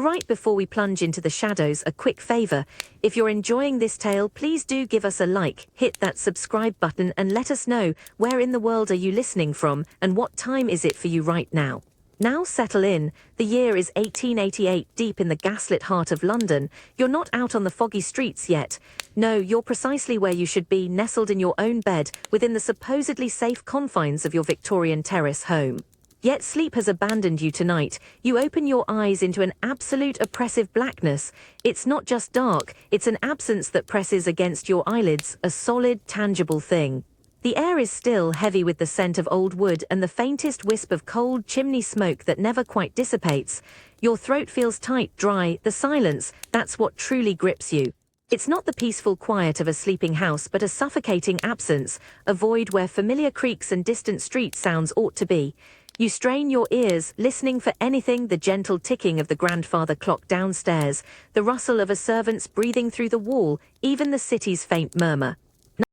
Alright, before we plunge into the shadows, a quick favor. If you're enjoying this tale, please do give us a like, hit that subscribe button and let us know where in the world are you listening from and what time is it for you right now. Now settle in. The year is 1888, deep in the gaslit heart of London. You're not out on the foggy streets yet. No, you're precisely where you should be, nestled in your own bed, within the supposedly safe confines of your Victorian terrace home. Yet sleep has abandoned you tonight. You open your eyes into an absolute oppressive blackness. It's not just dark, it's an absence that presses against your eyelids, a solid, tangible thing. The air is still heavy with the scent of old wood and the faintest wisp of cold chimney smoke that never quite dissipates. Your throat feels tight, dry, the silence, that's what truly grips you. It's not the peaceful quiet of a sleeping house but a suffocating absence, a void where familiar creaks and distant street sounds ought to be. You strain your ears, listening for anything, the gentle ticking of the grandfather clock downstairs, the rustle of a servant's breathing through the wall, even the city's faint murmur.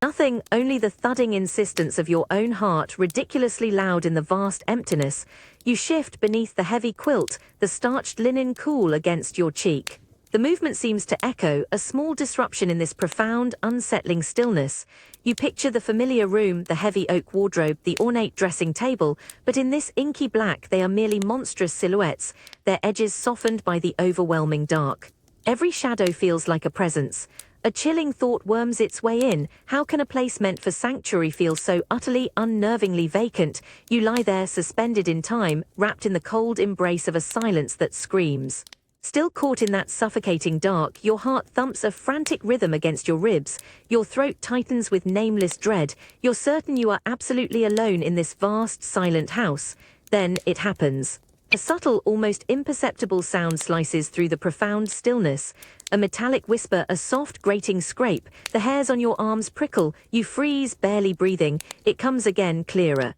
Nothing, only the thudding insistence of your own heart, ridiculously loud in the vast emptiness. You shift beneath the heavy quilt, the starched linen cool against your cheek. The movement seems to echo, a small disruption in this profound, unsettling stillness. You picture the familiar room, the heavy oak wardrobe, the ornate dressing table, but in this inky black they are merely monstrous silhouettes, their edges softened by the overwhelming dark. Every shadow feels like a presence. A chilling thought worms its way in. How can a place meant for sanctuary feel so utterly, unnervingly vacant? You lie there suspended in time, wrapped in the cold embrace of a silence that screams. Still caught in that suffocating dark, your heart thumps a frantic rhythm against your ribs, your throat tightens with nameless dread, you're certain you are absolutely alone in this vast, silent house. Then it happens. A subtle, almost imperceptible sound slices through the profound stillness. A metallic whisper, a soft, grating scrape. The hairs on your arms prickle. You freeze, barely breathing. It comes again, clearer.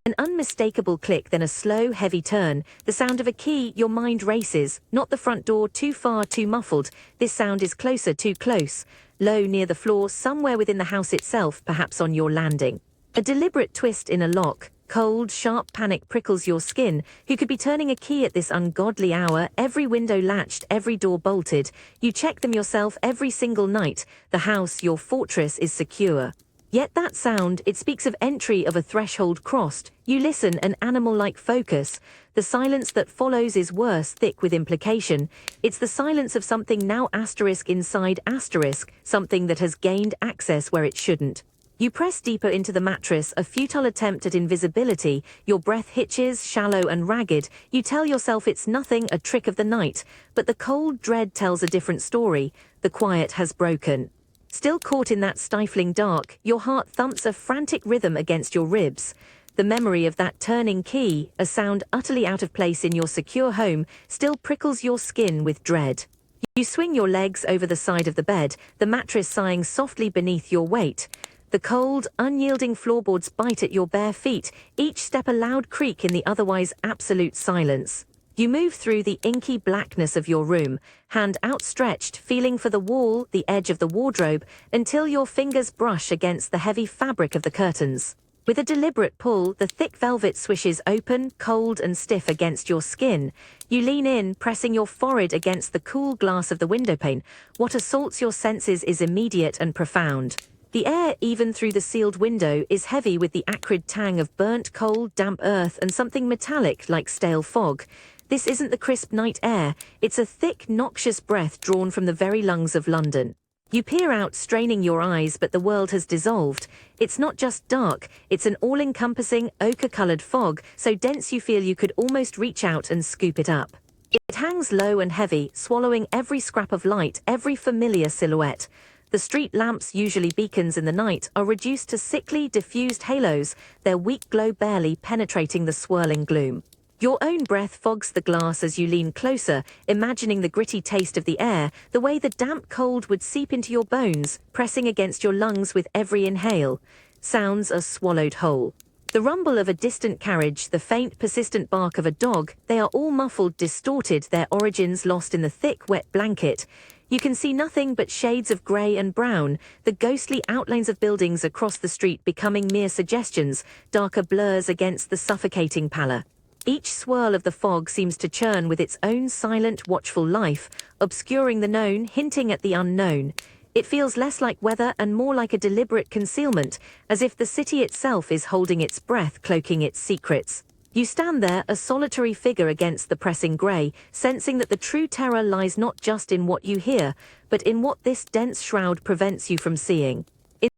An unmistakable click, then a slow, heavy turn. The sound of a key, your mind races. Not the front door, too far, too muffled. This sound is closer, too close. Low near the floor, somewhere within the house itself, perhaps on your landing. A deliberate twist in a lock. Cold, sharp panic prickles your skin. Who could be turning a key at this ungodly hour? Every window latched, every door bolted. You check them yourself every single night. The house, your fortress, is secure. Yet that sound, it speaks of entry, of a threshold crossed. You listen, an animal-like focus. The silence that follows is worse, thick with implication. It's the silence of something now asterisk inside asterisk, something that has gained access where it shouldn't. You press deeper into the mattress, a futile attempt at invisibility. Your breath hitches, shallow and ragged. You tell yourself it's nothing, a trick of the night. But the cold dread tells a different story. The quiet has broken. Still caught in that stifling dark, your heart thumps a frantic rhythm against your ribs. The memory of that turning key, a sound utterly out of place in your secure home, still prickles your skin with dread. You swing your legs over the side of the bed, the mattress sighing softly beneath your weight. The cold, unyielding floorboards bite at your bare feet, each step a loud creak in the otherwise absolute silence. You move through the inky blackness of your room, hand outstretched, feeling for the wall, the edge of the wardrobe, until your fingers brush against the heavy fabric of the curtains. With a deliberate pull, the thick velvet swishes open, cold and stiff against your skin. You lean in, pressing your forehead against the cool glass of the windowpane. What assaults your senses is immediate and profound. The air, even through the sealed window, is heavy with the acrid tang of burnt coal, damp earth, and something metallic like stale fog. This isn't the crisp night air, it's a thick, noxious breath drawn from the very lungs of London. You peer out, straining your eyes, but the world has dissolved. It's not just dark, it's an all-encompassing, ochre-coloured fog, so dense you feel you could almost reach out and scoop it up. It hangs low and heavy, swallowing every scrap of light, every familiar silhouette. The street lamps, usually beacons in the night, are reduced to sickly, diffused halos, their weak glow barely penetrating the swirling gloom. Your own breath fogs the glass as you lean closer, imagining the gritty taste of the air, the way the damp cold would seep into your bones, pressing against your lungs with every inhale. Sounds are swallowed whole. The rumble of a distant carriage, the faint, persistent bark of a dog, they are all muffled, distorted, their origins lost in the thick, wet blanket. You can see nothing but shades of grey and brown, the ghostly outlines of buildings across the street becoming mere suggestions, darker blurs against the suffocating pallor. Each swirl of the fog seems to churn with its own silent, watchful life, obscuring the known, hinting at the unknown. It feels less like weather and more like a deliberate concealment, as if the city itself is holding its breath, cloaking its secrets. You stand there, a solitary figure against the pressing grey, sensing that the true terror lies not just in what you hear, but in what this dense shroud prevents you from seeing.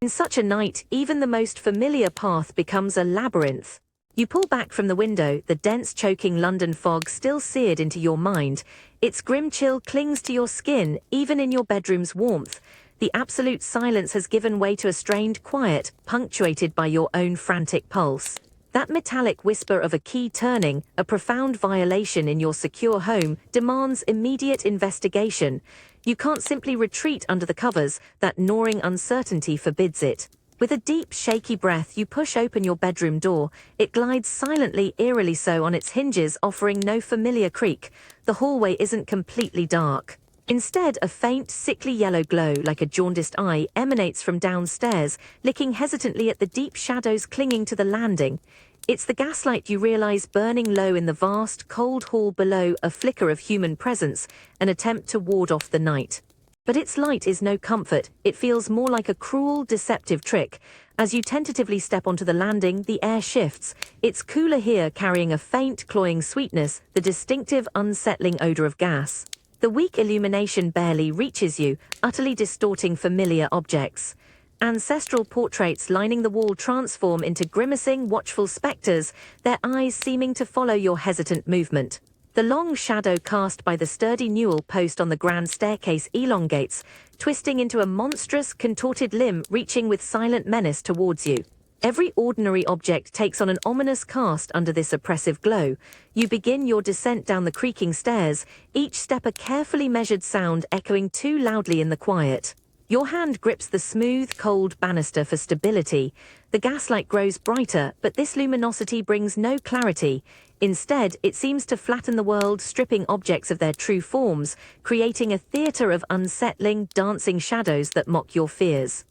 In such a night, even the most familiar path becomes a labyrinth. You pull back from the window, the dense, choking London fog still seared into your mind. Its grim chill clings to your skin, even in your bedroom's warmth. The absolute silence has given way to a strained quiet, punctuated by your own frantic pulse. That metallic whisper of a key turning, a profound violation in your secure home, demands immediate investigation. You can't simply retreat under the covers, that gnawing uncertainty forbids it. With a deep, shaky breath, you push open your bedroom door. It glides silently, eerily so, on its hinges, offering no familiar creak. The hallway isn't completely dark. Instead, a faint, sickly yellow glow, like a jaundiced eye, emanates from downstairs, licking hesitantly at the deep shadows clinging to the landing. It's the gaslight, you realize, burning low in the vast, cold hall below, a flicker of human presence, an attempt to ward off the night. But its light is no comfort. It feels more like a cruel, deceptive trick. As you tentatively step onto the landing, the air shifts. It's cooler here, carrying a faint, cloying sweetness, the distinctive, unsettling odor of gas. The weak illumination barely reaches you, utterly distorting familiar objects. Ancestral portraits lining the wall transform into grimacing, watchful specters, their eyes seeming to follow your hesitant movement. The long shadow cast by the sturdy newel post on the grand staircase elongates, twisting into a monstrous, contorted limb reaching with silent menace towards you. Every ordinary object takes on an ominous cast under this oppressive glow. You begin your descent down the creaking stairs, each step a carefully measured sound echoing too loudly in the quiet. Your hand grips the smooth, cold banister for stability. The gaslight grows brighter, but this luminosity brings no clarity. Instead, it seems to flatten the world, stripping objects of their true forms, creating a theatre of unsettling, dancing shadows that mock your fears.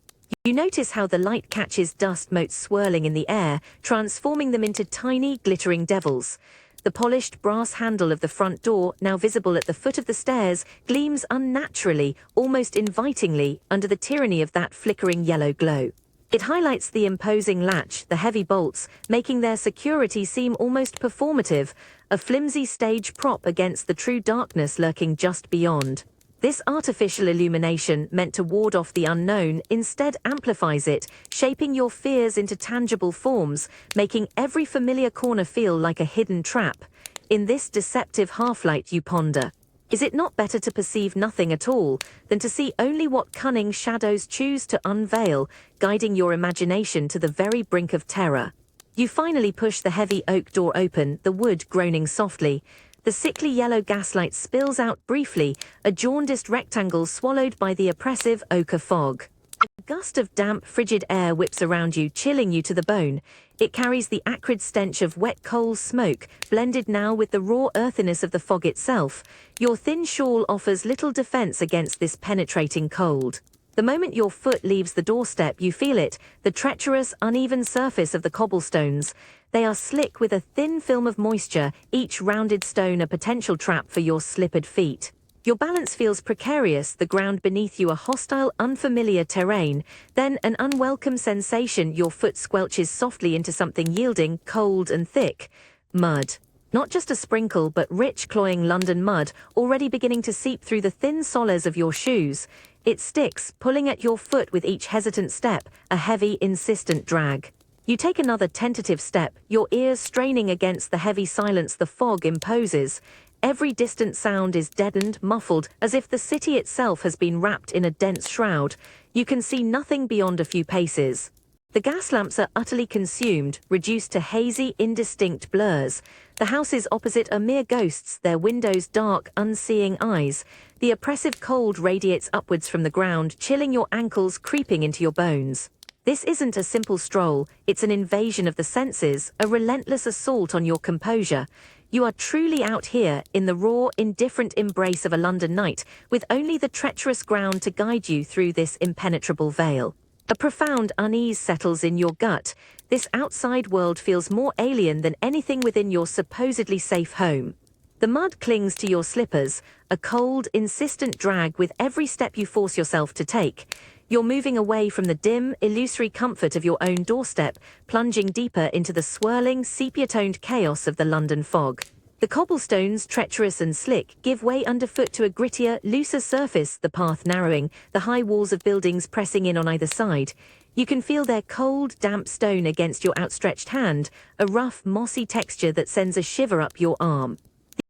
You notice how the light catches dust motes swirling in the air, transforming them into tiny, glittering devils. The polished brass handle of the front door, now visible at the foot of the stairs, gleams unnaturally, almost invitingly, under the tyranny of that flickering yellow glow. It highlights the imposing latch, the heavy bolts, making their security seem almost performative, a flimsy stage prop against the true darkness lurking just beyond. This artificial illumination, meant to ward off the unknown, instead amplifies it, shaping your fears into tangible forms, making every familiar corner feel like a hidden trap. In this deceptive half-light, you ponder, is it not better to perceive nothing at all, than to see only what cunning shadows choose to unveil, guiding your imagination to the very brink of terror? You finally push the heavy oak door open, the wood groaning softly. The sickly yellow gaslight spills out briefly, a jaundiced rectangle swallowed by the oppressive ochre fog. A gust of damp, frigid air whips around you, chilling you to the bone. It carries the acrid stench of wet coal smoke, blended now with the raw earthiness of the fog itself. Your thin shawl offers little defense against this penetrating cold. The moment your foot leaves the doorstep, you feel it, the treacherous, uneven surface of the cobblestones. They are slick with a thin film of moisture, each rounded stone a potential trap for your slippered feet. Your balance feels precarious, the ground beneath you a hostile, unfamiliar terrain. Then an unwelcome sensation, your foot squelches softly into something yielding, cold and thick. Mud. Not just a sprinkle, but rich, cloying London mud, already beginning to seep through the thin soles of your shoes. It sticks, pulling at your foot with each hesitant step, a heavy, insistent drag. You take another tentative step, your ears straining against the heavy silence the fog imposes. Every distant sound is deadened, muffled, as if the city itself has been wrapped in a dense shroud. You can see nothing beyond a few paces. The gas lamps are utterly consumed, reduced to hazy, indistinct blurs. The houses opposite are mere ghosts, their windows dark, unseeing eyes. The oppressive cold radiates upwards from the ground, chilling your ankles, creeping into your bones. This isn't a simple stroll, it's an invasion of the senses, a relentless assault on your composure. You are truly out here, in the raw, indifferent embrace of a London night, with only the treacherous ground to guide you through this impenetrable veil. A profound unease settles in your gut. This outside world feels more alien than anything within your supposedly safe home. The mud clings to your slippers, a cold, insistent drag with every step you force yourself to take. You're moving away from the dim, illusory comfort of your own doorstep, plunging deeper into the swirling, sepia-toned chaos of the London fog. The cobblestones, treacherous and slick, give way underfoot to a grittier, looser surface, the path narrowing, the high walls of buildings pressing in on either side. You can feel their cold, damp stone against your outstretched hand, a rough, mossy texture that sends a shiver up your arm.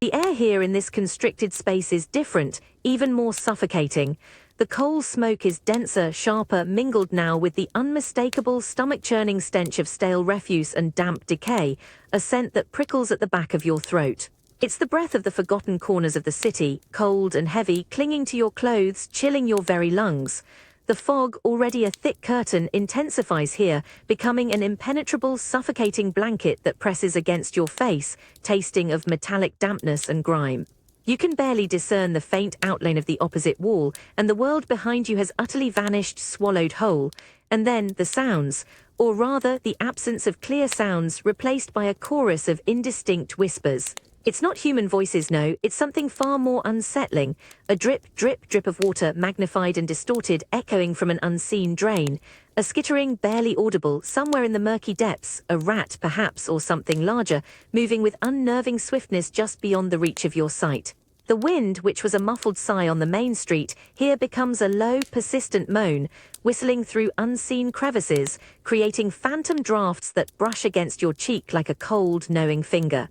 The air here in this constricted space is different, even more suffocating. The coal smoke is denser, sharper, mingled now with the unmistakable stomach-churning stench of stale refuse and damp decay, a scent that prickles at the back of your throat. It's the breath of the forgotten corners of the city, cold and heavy, clinging to your clothes, chilling your very lungs. The fog, already a thick curtain, intensifies here, becoming an impenetrable, suffocating blanket that presses against your face, tasting of metallic dampness and grime. You can barely discern the faint outline of the opposite wall, and the world behind you has utterly vanished, swallowed whole. And then the sounds, or rather the absence of clear sounds, replaced by a chorus of indistinct whispers. It's not human voices, no, it's something far more unsettling. A drip, drip, drip of water, magnified and distorted, echoing from an unseen drain. A skittering, barely audible, somewhere in the murky depths, a rat perhaps, or something larger, moving with unnerving swiftness just beyond the reach of your sight. The wind, which was a muffled sigh on the main street, here becomes a low, persistent moan, whistling through unseen crevices, creating phantom drafts that brush against your cheek like a cold, knowing finger.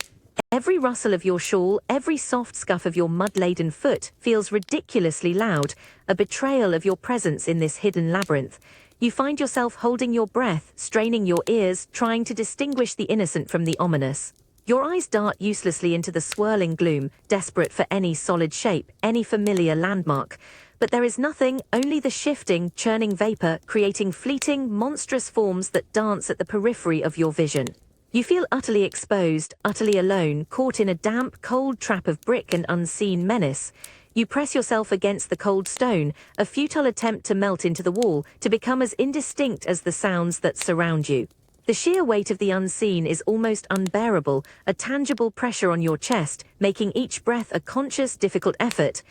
Every rustle of your shawl, every soft scuff of your mud-laden foot feels ridiculously loud, a betrayal of your presence in this hidden labyrinth. You find yourself holding your breath, straining your ears, trying to distinguish the innocent from the ominous. Your eyes dart uselessly into the swirling gloom, desperate for any solid shape, any familiar landmark. But there is nothing, only the shifting, churning vapor, creating fleeting, monstrous forms that dance at the periphery of your vision. You feel utterly exposed, utterly alone, caught in a damp, cold trap of brick and unseen menace. You press yourself against the cold stone, a futile attempt to melt into the wall, to become as indistinct as the sounds that surround you. The sheer weight of the unseen is almost unbearable, a tangible pressure on your chest, making each breath a conscious, difficult effort.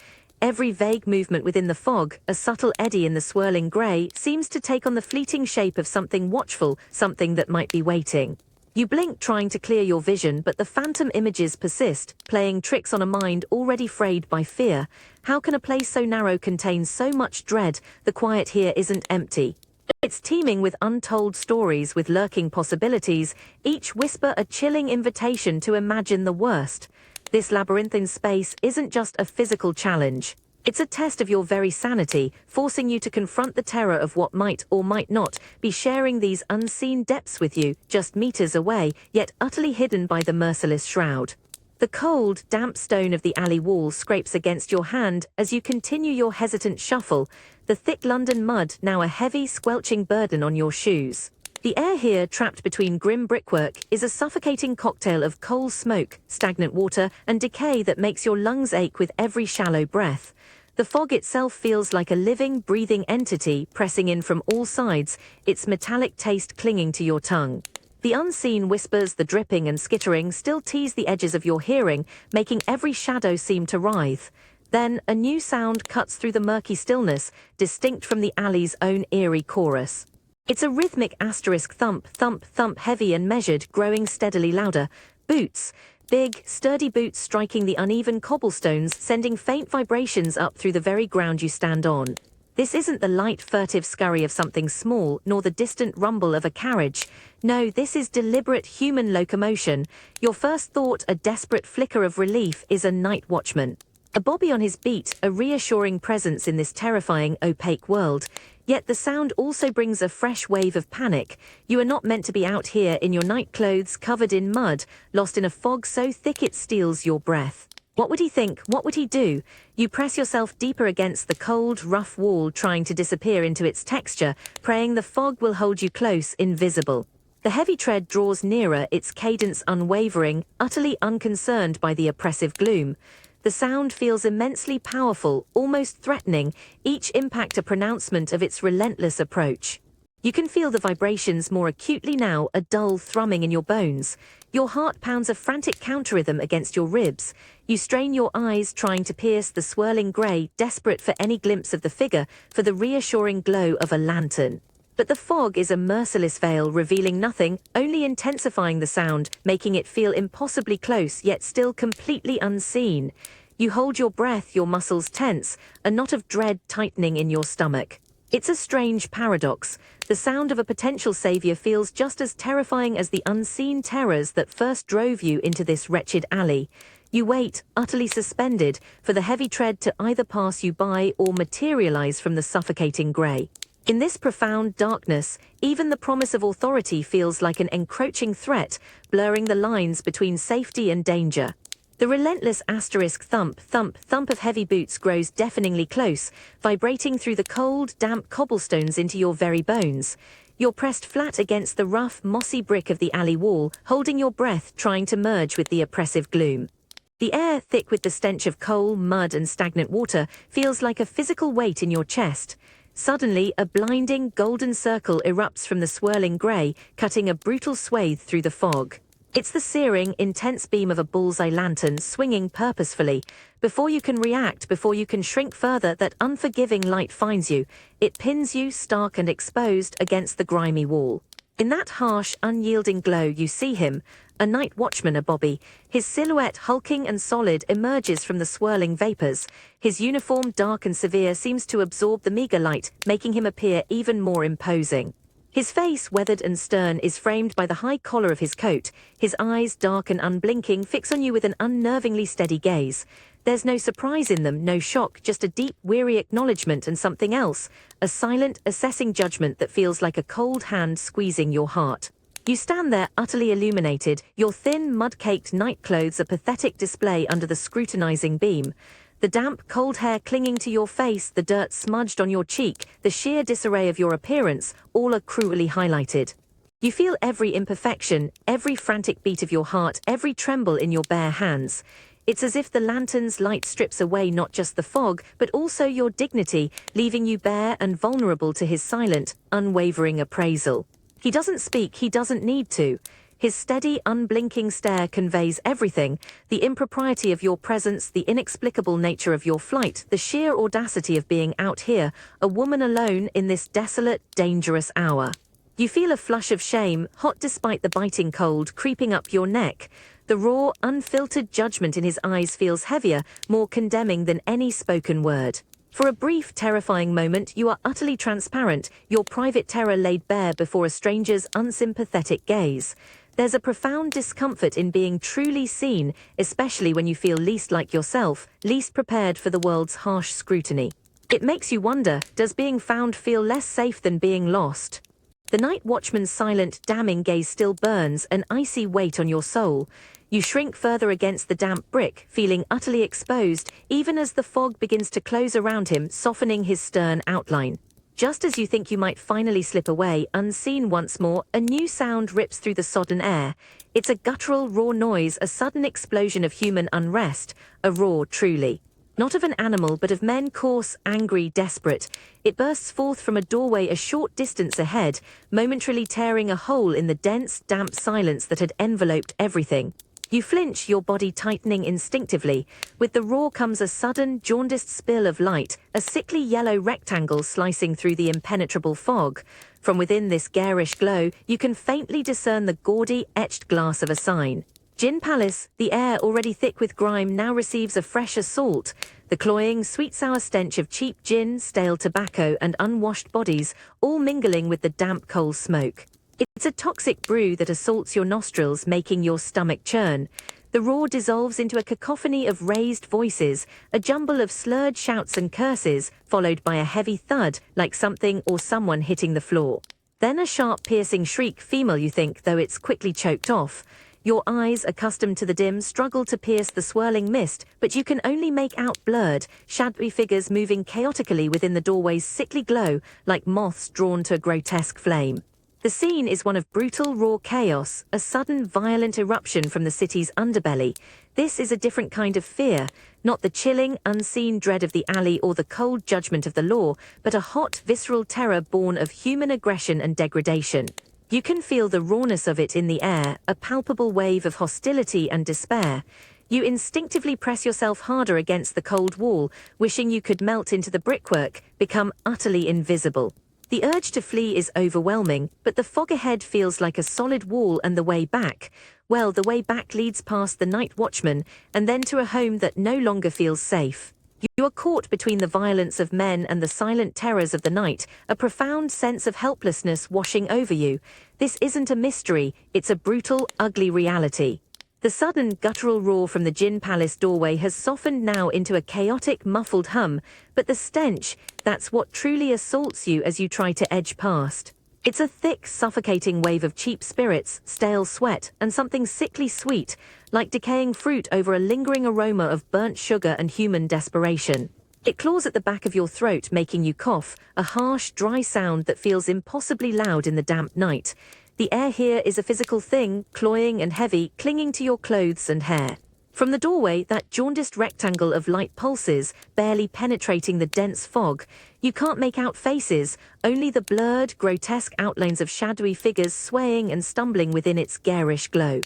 Every vague movement within the fog, a subtle eddy in the swirling grey, seems to take on the fleeting shape of something watchful, something that might be waiting. You blink trying to clear your vision, but the phantom images persist, playing tricks on a mind already frayed by fear. How can a place so narrow contain so much dread? The quiet here isn't empty. It's teeming with untold stories, with lurking possibilities, each whisper a chilling invitation to imagine the worst. This labyrinthine space isn't just a physical challenge. It's a test of your very sanity, forcing you to confront the terror of what might or might not be sharing these unseen depths with you, just meters away, yet utterly hidden by the merciless shroud. The cold, damp stone of the alley wall scrapes against your hand as you continue your hesitant shuffle, the thick London mud now a heavy, squelching burden on your shoes. The air here, trapped between grim brickwork, is a suffocating cocktail of coal smoke, stagnant water, and decay that makes your lungs ache with every shallow breath. The fog itself feels like a living, breathing entity pressing in from all sides, its metallic taste clinging to your tongue. The unseen whispers, the dripping and skittering, still tease the edges of your hearing, making every shadow seem to writhe. Then, a new sound cuts through the murky stillness, distinct from the alley's own eerie chorus. It's a rhythmic asterisk thump, thump, thump, heavy and measured, growing steadily louder. Boots. Big, sturdy boots striking the uneven cobblestones, sending faint vibrations up through the very ground you stand on. This isn't the light, furtive scurry of something small, nor the distant rumble of a carriage. No, this is deliberate human locomotion. Your first thought, a desperate flicker of relief, is a night watchman. A bobby on his beat, a reassuring presence in this terrifying, opaque world. Yet the sound also brings a fresh wave of panic. You are not meant to be out here in your night clothes, covered in mud, lost in a fog so thick it steals your breath. What would he think? What would he do? You press yourself deeper against the cold, rough wall, trying to disappear into its texture, praying the fog will hold you close, invisible. The heavy tread draws nearer, its cadence unwavering, utterly unconcerned by the oppressive gloom. The sound feels immensely powerful, almost threatening, each impact a pronouncement of its relentless approach. You can feel the vibrations more acutely now, a dull thrumming in your bones. Your heart pounds a frantic counterrhythm against your ribs. You strain your eyes trying to pierce the swirling grey, desperate for any glimpse of the figure, for the reassuring glow of a lantern. But the fog is a merciless veil, revealing nothing, only intensifying the sound, making it feel impossibly close, yet still completely unseen. You hold your breath, your muscles tense, a knot of dread tightening in your stomach. It's a strange paradox. The sound of a potential savior feels just as terrifying as the unseen terrors that first drove you into this wretched alley. You wait, utterly suspended, for the heavy tread to either pass you by or materialize from the suffocating grey. In this profound darkness, even the promise of authority feels like an encroaching threat, blurring the lines between safety and danger. The relentless asterisk thump, thump, thump of heavy boots grows deafeningly close, vibrating through the cold, damp cobblestones into your very bones. You're pressed flat against the rough, mossy brick of the alley wall, holding your breath, trying to merge with the oppressive gloom. The air, thick with the stench of coal, mud, and stagnant water, feels like a physical weight in your chest. Suddenly, a blinding, golden circle erupts from the swirling grey, cutting a brutal swathe through the fog. It's the searing, intense beam of a bullseye lantern swinging purposefully. Before you can react, before you can shrink further, that unforgiving light finds you. It pins you, stark and exposed, against the grimy wall. In that harsh, unyielding glow, you see him, a night watchman, a bobby. His silhouette, hulking and solid, emerges from the swirling vapours. His uniform, dark and severe, seems to absorb the meagre light, making him appear even more imposing. His face, weathered and stern, is framed by the high collar of his coat. His eyes, dark and unblinking, fix on you with an unnervingly steady gaze. There's no surprise in them, no shock, just a deep, weary acknowledgement and something else, a silent, assessing judgment that feels like a cold hand squeezing your heart. You stand there, utterly illuminated, your thin, mud-caked nightclothes a pathetic display under the scrutinizing beam. The damp, cold hair clinging to your face, the dirt smudged on your cheek, the sheer disarray of your appearance, all are cruelly highlighted. You feel every imperfection, every frantic beat of your heart, every tremble in your bare hands. It's as if the lantern's light strips away not just the fog, but also your dignity, leaving you bare and vulnerable to his silent, unwavering appraisal. He doesn't speak, he doesn't need to. His steady, unblinking stare conveys everything: the impropriety of your presence, the inexplicable nature of your flight, the sheer audacity of being out here, a woman alone in this desolate, dangerous hour. You feel a flush of shame, hot despite the biting cold, creeping up your neck. The raw, unfiltered judgment in his eyes feels heavier, more condemning than any spoken word. For a brief, terrifying moment, you are utterly transparent, your private terror laid bare before a stranger's unsympathetic gaze. There's a profound discomfort in being truly seen, especially when you feel least like yourself, least prepared for the world's harsh scrutiny. It makes you wonder, does being found feel less safe than being lost? The night watchman's silent, damning gaze still burns, an icy weight on your soul. You shrink further against the damp brick, feeling utterly exposed, even as the fog begins to close around him, softening his stern outline. Just as you think you might finally slip away, unseen once more, a new sound rips through the sodden air. It's a guttural, raw noise, a sudden explosion of human unrest, a roar truly. Not of an animal, but of men coarse, angry, desperate. It bursts forth from a doorway a short distance ahead, momentarily tearing a hole in the dense, damp silence that had enveloped everything. You flinch, your body tightening instinctively. With the roar comes a sudden, jaundiced spill of light, a sickly yellow rectangle slicing through the impenetrable fog. From within this garish glow, you can faintly discern the gaudy, etched glass of a sign. Gin Palace, the air already thick with grime, now receives a fresh assault. The cloying, sweet-sour stench of cheap gin, stale tobacco, and unwashed bodies, all mingling with the damp coal smoke. It's a toxic brew that assaults your nostrils, making your stomach churn. The roar dissolves into a cacophony of raised voices, a jumble of slurred shouts and curses, followed by a heavy thud, like something or someone hitting the floor. Then a sharp, piercing shriek, female you think, though it's quickly choked off. Your eyes, accustomed to the dim, struggle to pierce the swirling mist, but you can only make out blurred, shadowy figures moving chaotically within the doorway's sickly glow, like moths drawn to a grotesque flame. The scene is one of brutal, raw chaos, a sudden, violent eruption from the city's underbelly. This is a different kind of fear, not the chilling, unseen dread of the alley or the cold judgment of the law, but a hot, visceral terror born of human aggression and degradation. You can feel the rawness of it in the air, a palpable wave of hostility and despair. You instinctively press yourself harder against the cold wall, wishing you could melt into the brickwork, become utterly invisible. The urge to flee is overwhelming, but the fog ahead feels like a solid wall, and the way back, well, the way back leads past the night watchman and then to a home that no longer feels safe. You are caught between the violence of men and the silent terrors of the night, a profound sense of helplessness washing over you. This isn't a mystery, it's a brutal, ugly reality. The sudden guttural roar from the Gin Palace doorway has softened now into a chaotic, muffled hum, but the stench, that's what truly assaults you as you try to edge past. It's a thick, suffocating wave of cheap spirits, stale sweat, and something sickly sweet, like decaying fruit over a lingering aroma of burnt sugar and human desperation. It claws at the back of your throat, making you cough, a harsh, dry sound that feels impossibly loud in the damp night. The air here is a physical thing, cloying and heavy, clinging to your clothes and hair. From the doorway, that jaundiced rectangle of light pulses, barely penetrating the dense fog. You can't make out faces, only the blurred, grotesque outlines of shadowy figures swaying and stumbling within its garish glow.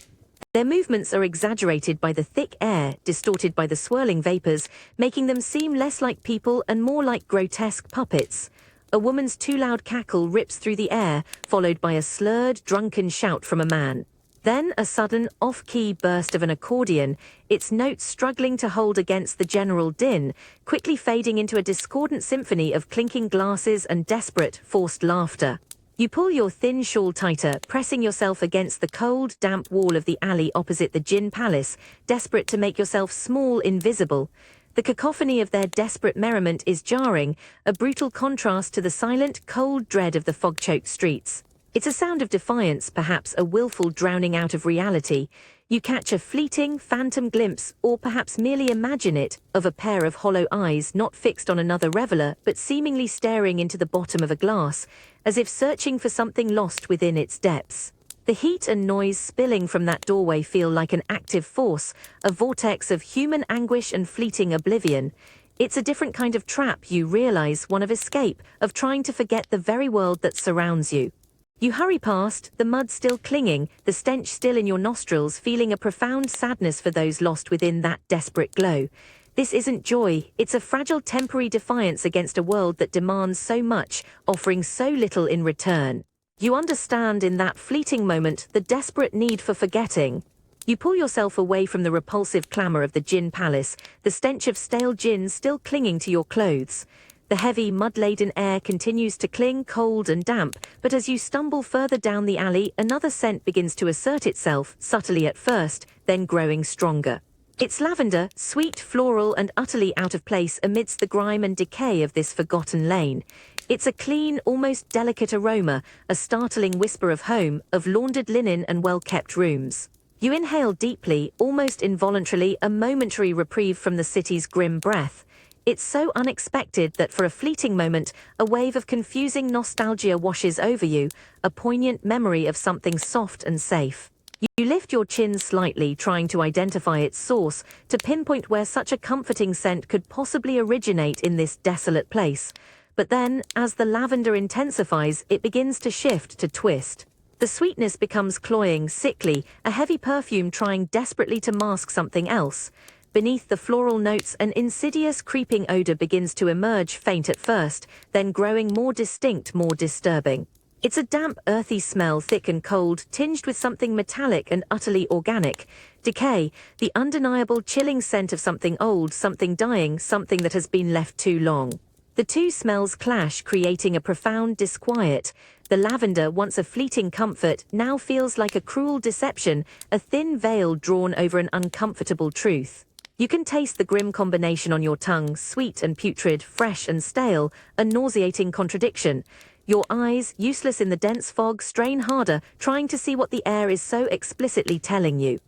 Their movements are exaggerated by the thick air, distorted by the swirling vapors, making them seem less like people and more like grotesque puppets. A woman's too loud cackle rips through the air, followed by a slurred, drunken shout from a man. Then a sudden, off-key burst of an accordion, its notes struggling to hold against the general din, quickly fading into a discordant symphony of clinking glasses and desperate, forced laughter. You pull your thin shawl tighter, pressing yourself against the cold, damp wall of the alley opposite the Gin Palace, desperate to make yourself small, invisible. The cacophony of their desperate merriment is jarring, a brutal contrast to the silent, cold dread of the fog-choked streets. It's a sound of defiance, perhaps a willful drowning out of reality. You catch a fleeting, phantom glimpse, or perhaps merely imagine it, of a pair of hollow eyes not fixed on another reveller but seemingly staring into the bottom of a glass, as if searching for something lost within its depths. The heat and noise spilling from that doorway feel like an active force, a vortex of human anguish and fleeting oblivion. It's a different kind of trap, you realize, one of escape, of trying to forget the very world that surrounds you. You hurry past, the mud still clinging, the stench still in your nostrils, feeling a profound sadness for those lost within that desperate glow. This isn't joy, it's a fragile temporary defiance against a world that demands so much, offering so little in return. You understand in that fleeting moment the desperate need for forgetting. You pull yourself away from the repulsive clamor of the Gin Palace, the stench of stale gin still clinging to your clothes. The heavy, mud-laden air continues to cling cold and damp, but as you stumble further down the alley, another scent begins to assert itself, subtly at first, then growing stronger. It's lavender, sweet, floral, and utterly out of place amidst the grime and decay of this forgotten lane. It's a clean, almost delicate aroma, a startling whisper of home, of laundered linen and well-kept rooms. You inhale deeply, almost involuntarily, a momentary reprieve from the city's grim breath. It's so unexpected that for a fleeting moment, a wave of confusing nostalgia washes over you, a poignant memory of something soft and safe. You lift your chin slightly, trying to identify its source, to pinpoint where such a comforting scent could possibly originate in this desolate place. But then, as the lavender intensifies, it begins to shift, to twist. The sweetness becomes cloying, sickly, a heavy perfume trying desperately to mask something else. Beneath the floral notes, an insidious, creeping odor begins to emerge, faint at first, then growing more distinct, more disturbing. It's a damp, earthy smell, thick and cold, tinged with something metallic and utterly organic. Decay, the undeniable, chilling scent of something old, something dying, something that has been left too long. The two smells clash, creating a profound disquiet. The lavender, once a fleeting comfort, now feels like a cruel deception, a thin veil drawn over an uncomfortable truth. You can taste the grim combination on your tongue, sweet and putrid, fresh and stale, a nauseating contradiction. Your eyes, useless in the dense fog, strain harder, trying to see what the air is so explicitly telling you.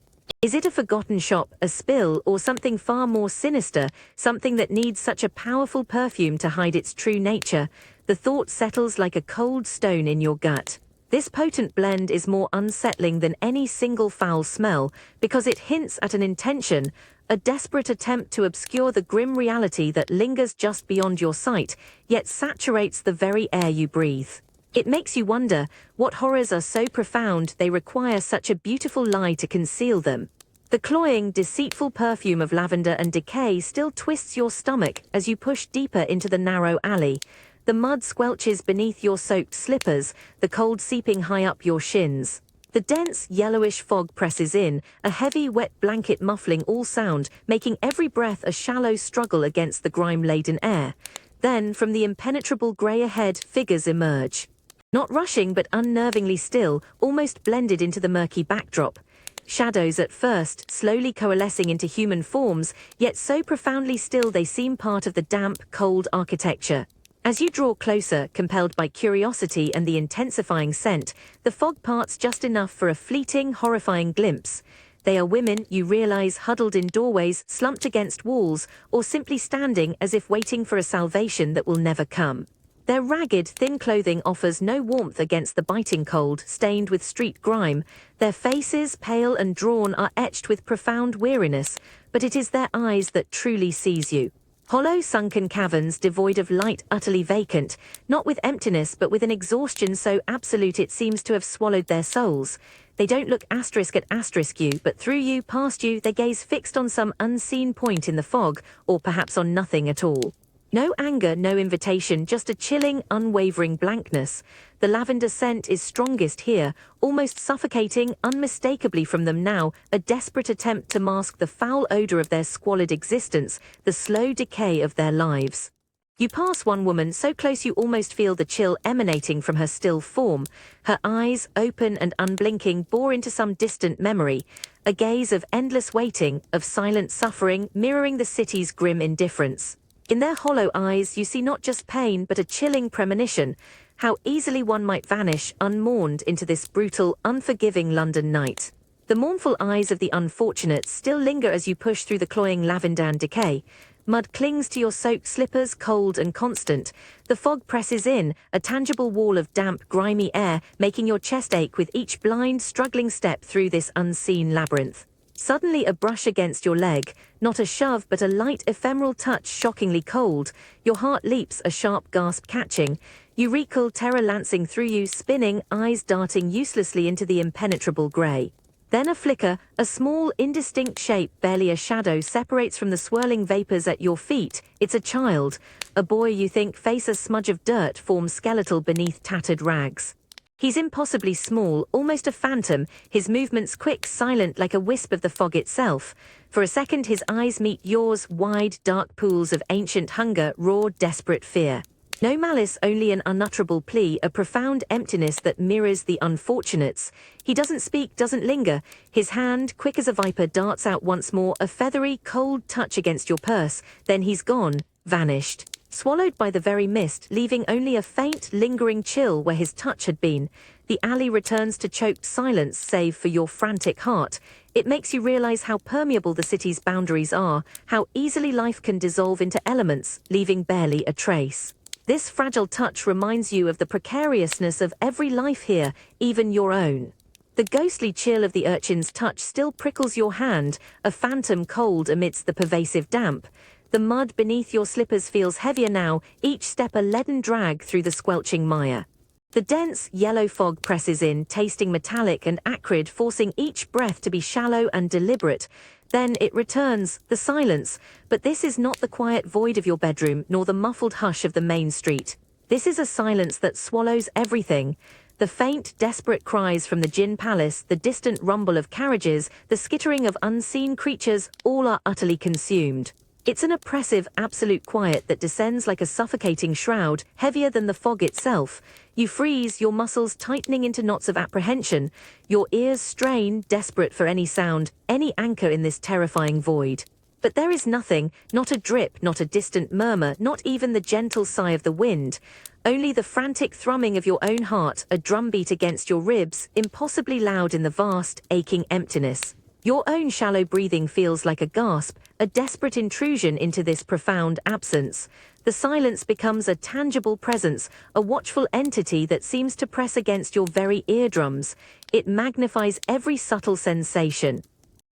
Is it a forgotten shop, a spill, or something far more sinister, something that needs such a powerful perfume to hide its true nature? The thought settles like a cold stone in your gut. This potent blend is more unsettling than any single foul smell because it hints at an intention, a desperate attempt to obscure the grim reality that lingers just beyond your sight, yet saturates the very air you breathe. It makes you wonder, what horrors are so profound they require such a beautiful lie to conceal them? The cloying, deceitful perfume of lavender and decay still twists your stomach as you push deeper into the narrow alley. The mud squelches beneath your soaked slippers, the cold seeping high up your shins. The dense, yellowish fog presses in, a heavy, wet blanket muffling all sound, making every breath a shallow struggle against the grime-laden air. Then, from the impenetrable grey ahead, figures emerge. Not rushing but unnervingly still, almost blended into the murky backdrop. Shadows at first, slowly coalescing into human forms, yet so profoundly still they seem part of the damp, cold architecture. As you draw closer, compelled by curiosity and the intensifying scent, the fog parts just enough for a fleeting, horrifying glimpse. They are women, you realize, huddled in doorways, slumped against walls, or simply standing as if waiting for a salvation that will never come. Their ragged, thin clothing offers no warmth against the biting cold, stained with street grime. Their faces, pale and drawn, are etched with profound weariness, but it is their eyes that truly seize you. Hollow, sunken caverns devoid of light, utterly vacant, not with emptiness but with an exhaustion so absolute it seems to have swallowed their souls. They don't look asterisk at asterisk you, but through you, past you, they gaze fixed on some unseen point in the fog, or perhaps on nothing at all. No anger, no invitation, just a chilling, unwavering blankness. The lavender scent is strongest here, almost suffocating, unmistakably from them now, a desperate attempt to mask the foul odor of their squalid existence, the slow decay of their lives. You pass one woman so close you almost feel the chill emanating from her still form. Her eyes, open and unblinking, bore into some distant memory, a gaze of endless waiting, of silent suffering, mirroring the city's grim indifference. In their hollow eyes you see not just pain but a chilling premonition, how easily one might vanish unmourned into this brutal, unforgiving London night. The mournful eyes of the unfortunates still linger as you push through the cloying lavender and decay. Mud clings to your soaked slippers, cold and constant. The fog presses in, a tangible wall of damp, grimy air, making your chest ache with each blind, struggling step through this unseen labyrinth. Suddenly a brush against your leg, not a shove but a light ephemeral touch, shockingly cold. Your heart leaps, a sharp gasp catching. You recoil, terror lancing through you, spinning, eyes darting uselessly into the impenetrable grey. Then a flicker, a small, indistinct shape, barely a shadow, separates from the swirling vapours at your feet. It's a child. A boy, you think, face a smudge of dirt forms skeletal beneath tattered rags. He's impossibly small, almost a phantom, his movements quick, silent like a wisp of the fog itself. For a second his eyes meet yours, wide, dark pools of ancient hunger, raw, desperate fear. No malice, only an unutterable plea, a profound emptiness that mirrors the unfortunates. He doesn't speak, doesn't linger. His hand, quick as a viper, darts out once more, a feathery, cold touch against your purse. Then he's gone, vanished. Swallowed by the very mist, leaving only a faint, lingering chill where his touch had been. The alley returns to choked silence save for your frantic heart. It makes you realize how permeable the city's boundaries are, how easily life can dissolve into elements, leaving barely a trace. This fragile touch reminds you of the precariousness of every life here, even your own. The ghostly chill of the urchin's touch still prickles your hand, a phantom cold amidst the pervasive damp. The mud beneath your slippers feels heavier now, each step a leaden drag through the squelching mire. The dense, yellow fog presses in, tasting metallic and acrid, forcing each breath to be shallow and deliberate. Then it returns, the silence, but this is not the quiet void of your bedroom, nor the muffled hush of the main street. This is a silence that swallows everything. The faint, desperate cries from the gin palace, the distant rumble of carriages, the skittering of unseen creatures, all are utterly consumed. It's an oppressive, absolute quiet that descends like a suffocating shroud, heavier than the fog itself. You freeze, your muscles tightening into knots of apprehension. Your ears strain, desperate for any sound, any anchor in this terrifying void. But there is nothing, not a drip, not a distant murmur, not even the gentle sigh of the wind. Only the frantic thrumming of your own heart, a drumbeat against your ribs, impossibly loud in the vast, aching emptiness. Your own shallow breathing feels like a gasp, a desperate intrusion into this profound absence. The silence becomes a tangible presence, a watchful entity that seems to press against your very eardrums. It magnifies every subtle sensation.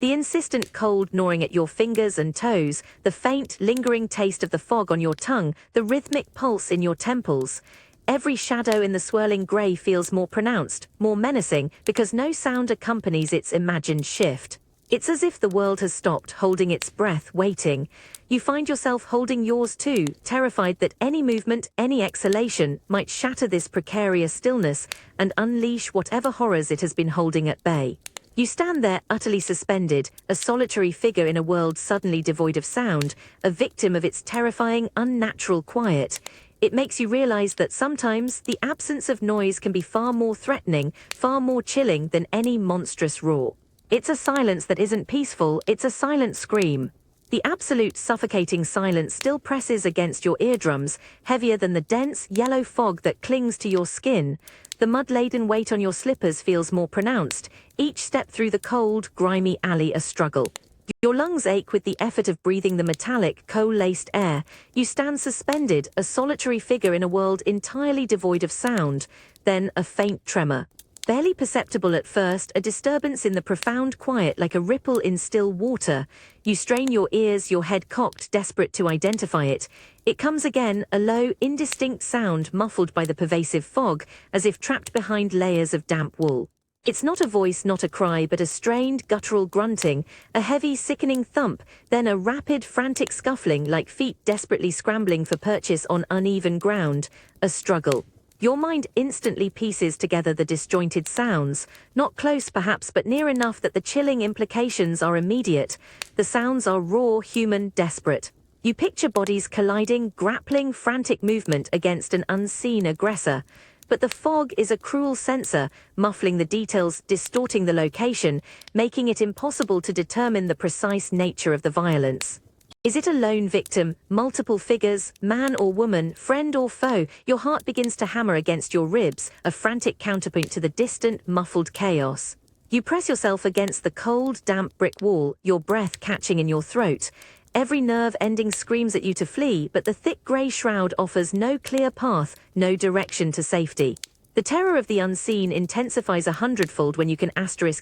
The insistent cold gnawing at your fingers and toes, the faint, lingering taste of the fog on your tongue, the rhythmic pulse in your temples. Every shadow in the swirling grey feels more pronounced, more menacing, because no sound accompanies its imagined shift. It's as if the world has stopped, holding its breath, waiting. You find yourself holding yours too, terrified that any movement, any exhalation, might shatter this precarious stillness and unleash whatever horrors it has been holding at bay. You stand there utterly suspended, a solitary figure in a world suddenly devoid of sound, a victim of its terrifying, unnatural quiet. It makes you realize that sometimes the absence of noise can be far more threatening, far more chilling than any monstrous roar. It's a silence that isn't peaceful, it's a silent scream. The absolute suffocating silence still presses against your eardrums, heavier than the dense, yellow fog that clings to your skin. The mud-laden weight on your slippers feels more pronounced, each step through the cold, grimy alley a struggle. Your lungs ache with the effort of breathing the metallic, coal-laced air. You stand suspended, a solitary figure in a world entirely devoid of sound. Then a faint tremor. Barely perceptible at first, a disturbance in the profound quiet like a ripple in still water. You strain your ears, your head cocked, desperate to identify it. It comes again, a low, indistinct sound muffled by the pervasive fog, as if trapped behind layers of damp wool. It's not a voice, not a cry, but a strained, guttural grunting, a heavy, sickening thump, then a rapid, frantic scuffling like feet desperately scrambling for purchase on uneven ground. A struggle. Your mind instantly pieces together the disjointed sounds, not close perhaps, but near enough that the chilling implications are immediate. The sounds are raw, human, desperate. You picture bodies colliding, grappling, frantic movement against an unseen aggressor. But the fog is a cruel censor, muffling the details, distorting the location, making it impossible to determine the precise nature of the violence. Is it a lone victim, multiple figures, man or woman, friend or foe? Your heart begins to hammer against your ribs, a frantic counterpoint to the distant, muffled chaos. You press yourself against the cold, damp brick wall, your breath catching in your throat. Every nerve ending screams at you to flee, but the thick grey shroud offers no clear path, no direction to safety. The terror of the unseen intensifies 100-fold when you can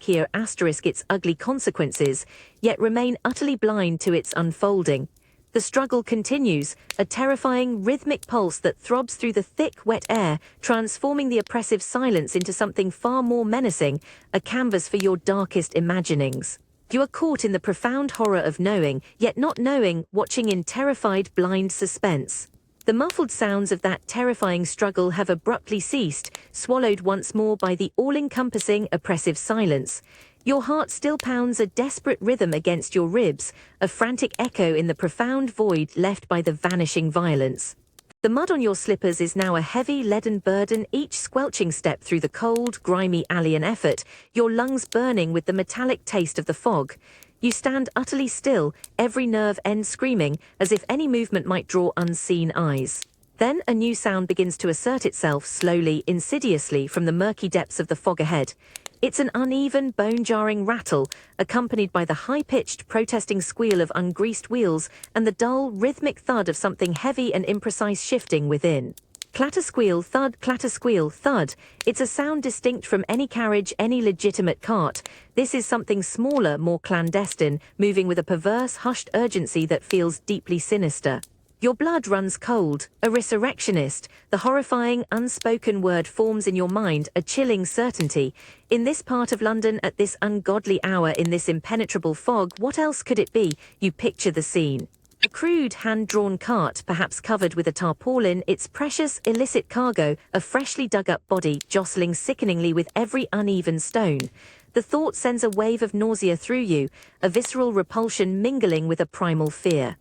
hear its ugly consequences, yet remain utterly blind to its unfolding. The struggle continues, a terrifying, rhythmic pulse that throbs through the thick, wet air, transforming the oppressive silence into something far more menacing, a canvas for your darkest imaginings. You are caught in the profound horror of knowing, yet not knowing, watching in terrified, blind suspense. The muffled sounds of that terrifying struggle have abruptly ceased, swallowed once more by the all-encompassing, oppressive silence. Your heart still pounds a desperate rhythm against your ribs, a frantic echo in the profound void left by the vanishing violence. The mud on your slippers is now a heavy, leaden burden, each squelching step through the cold, grimy alley an effort, your lungs burning with the metallic taste of the fog. You stand utterly still, every nerve end screaming, as if any movement might draw unseen eyes. Then a new sound begins to assert itself slowly, insidiously, from the murky depths of the fog ahead. It's an uneven, bone-jarring rattle, accompanied by the high-pitched, protesting squeal of ungreased wheels and the dull, rhythmic thud of something heavy and imprecise shifting within. Clatter squeal, thud, clatter squeal, thud. It's a sound distinct from any carriage, any legitimate cart. This is something smaller, more clandestine, moving with a perverse, hushed urgency that feels deeply sinister. Your blood runs cold, a resurrectionist. The horrifying, unspoken word forms in your mind, a chilling certainty. In this part of London, at this ungodly hour, in this impenetrable fog, what else could it be? You picture the scene. A crude, hand-drawn cart, perhaps covered with a tarpaulin, its precious, illicit cargo, a freshly dug-up body, jostling sickeningly with every uneven stone. The thought sends a wave of nausea through you, a visceral repulsion mingling with a primal fear.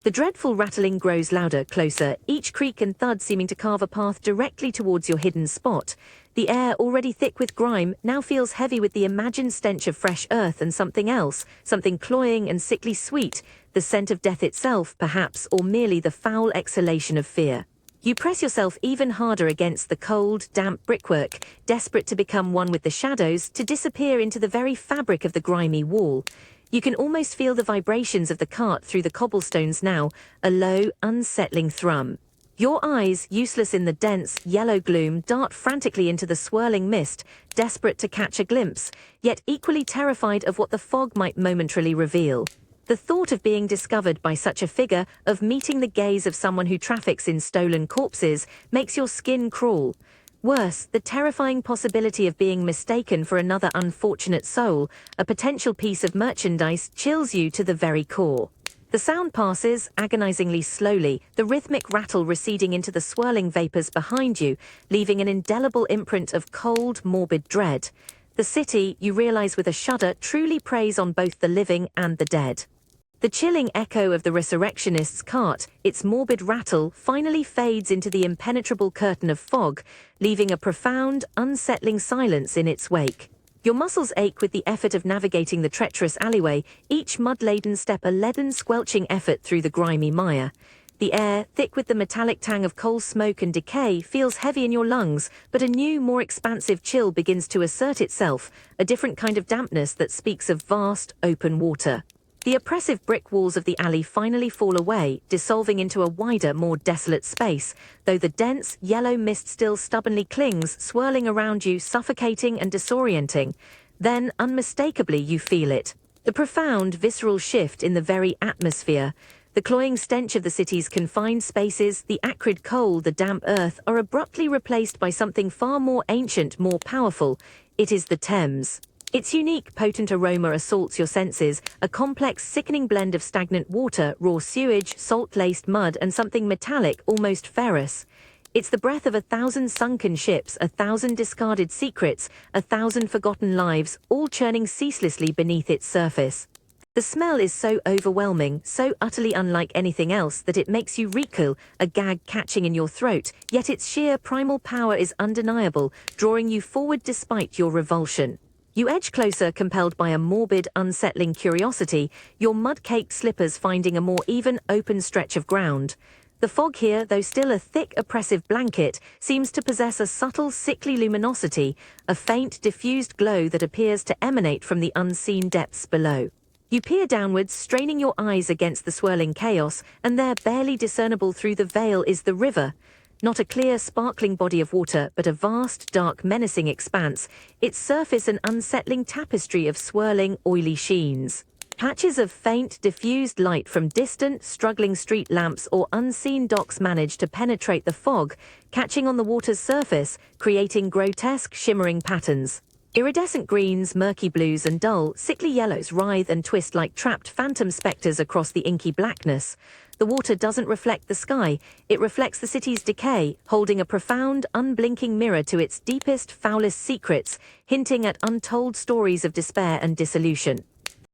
The dreadful rattling grows louder, closer, each creak and thud seeming to carve a path directly towards your hidden spot. The air, already thick with grime, now feels heavy with the imagined stench of fresh earth and something else, something cloying and sickly sweet, the scent of death itself, perhaps, or merely the foul exhalation of fear. You press yourself even harder against the cold, damp brickwork, desperate to become one with the shadows, to disappear into the very fabric of the grimy wall. You can almost feel the vibrations of the cart through the cobblestones now, a low, unsettling thrum. Your eyes, useless in the dense, yellow gloom, dart frantically into the swirling mist, desperate to catch a glimpse, yet equally terrified of what the fog might momentarily reveal. The thought of being discovered by such a figure, of meeting the gaze of someone who traffics in stolen corpses, makes your skin crawl. Worse, the terrifying possibility of being mistaken for another unfortunate soul, a potential piece of merchandise, chills you to the very core. The sound passes, agonizingly slowly, the rhythmic rattle receding into the swirling vapors behind you, leaving an indelible imprint of cold, morbid dread. The city, you realize with a shudder, truly preys on both the living and the dead. The chilling echo of the resurrectionist's cart, its morbid rattle, finally fades into the impenetrable curtain of fog, leaving a profound, unsettling silence in its wake. Your muscles ache with the effort of navigating the treacherous alleyway, each mud-laden step a leaden, squelching effort through the grimy mire. The air, thick with the metallic tang of coal smoke and decay, feels heavy in your lungs, but a new, more expansive chill begins to assert itself, a different kind of dampness that speaks of vast, open water. The oppressive brick walls of the alley finally fall away, dissolving into a wider, more desolate space, though the dense, yellow mist still stubbornly clings, swirling around you, suffocating and disorienting. Then, unmistakably, you feel it. The profound, visceral shift in the very atmosphere. The cloying stench of the city's confined spaces, the acrid cold, the damp earth, are abruptly replaced by something far more ancient, more powerful. It is the Thames. Its unique, potent aroma assaults your senses, a complex, sickening blend of stagnant water, raw sewage, salt-laced mud, and something metallic, almost ferrous. It's the breath of 1,000 sunken ships, 1,000 discarded secrets, 1,000 forgotten lives, all churning ceaselessly beneath its surface. The smell is so overwhelming, so utterly unlike anything else that it makes you recoil, a gag catching in your throat, yet its sheer primal power is undeniable, drawing you forward despite your revulsion. You edge closer, compelled by a morbid, unsettling curiosity, your mud-caked slippers finding a more even, open stretch of ground. The fog here, though still a thick, oppressive blanket, seems to possess a subtle, sickly luminosity, a faint, diffused glow that appears to emanate from the unseen depths below. You peer downwards, straining your eyes against the swirling chaos, and there, barely discernible through the veil, is the river. Not a clear, sparkling body of water, but a vast, dark, menacing expanse, its surface an unsettling tapestry of swirling, oily sheens. Patches of faint, diffused light from distant, struggling street lamps or unseen docks manage to penetrate the fog, catching on the water's surface, creating grotesque, shimmering patterns. Iridescent greens, murky blues, and dull, sickly yellows writhe and twist like trapped phantom spectres across the inky blackness. The water doesn't reflect the sky, it reflects the city's decay, holding a profound, unblinking mirror to its deepest, foulest secrets, hinting at untold stories of despair and dissolution.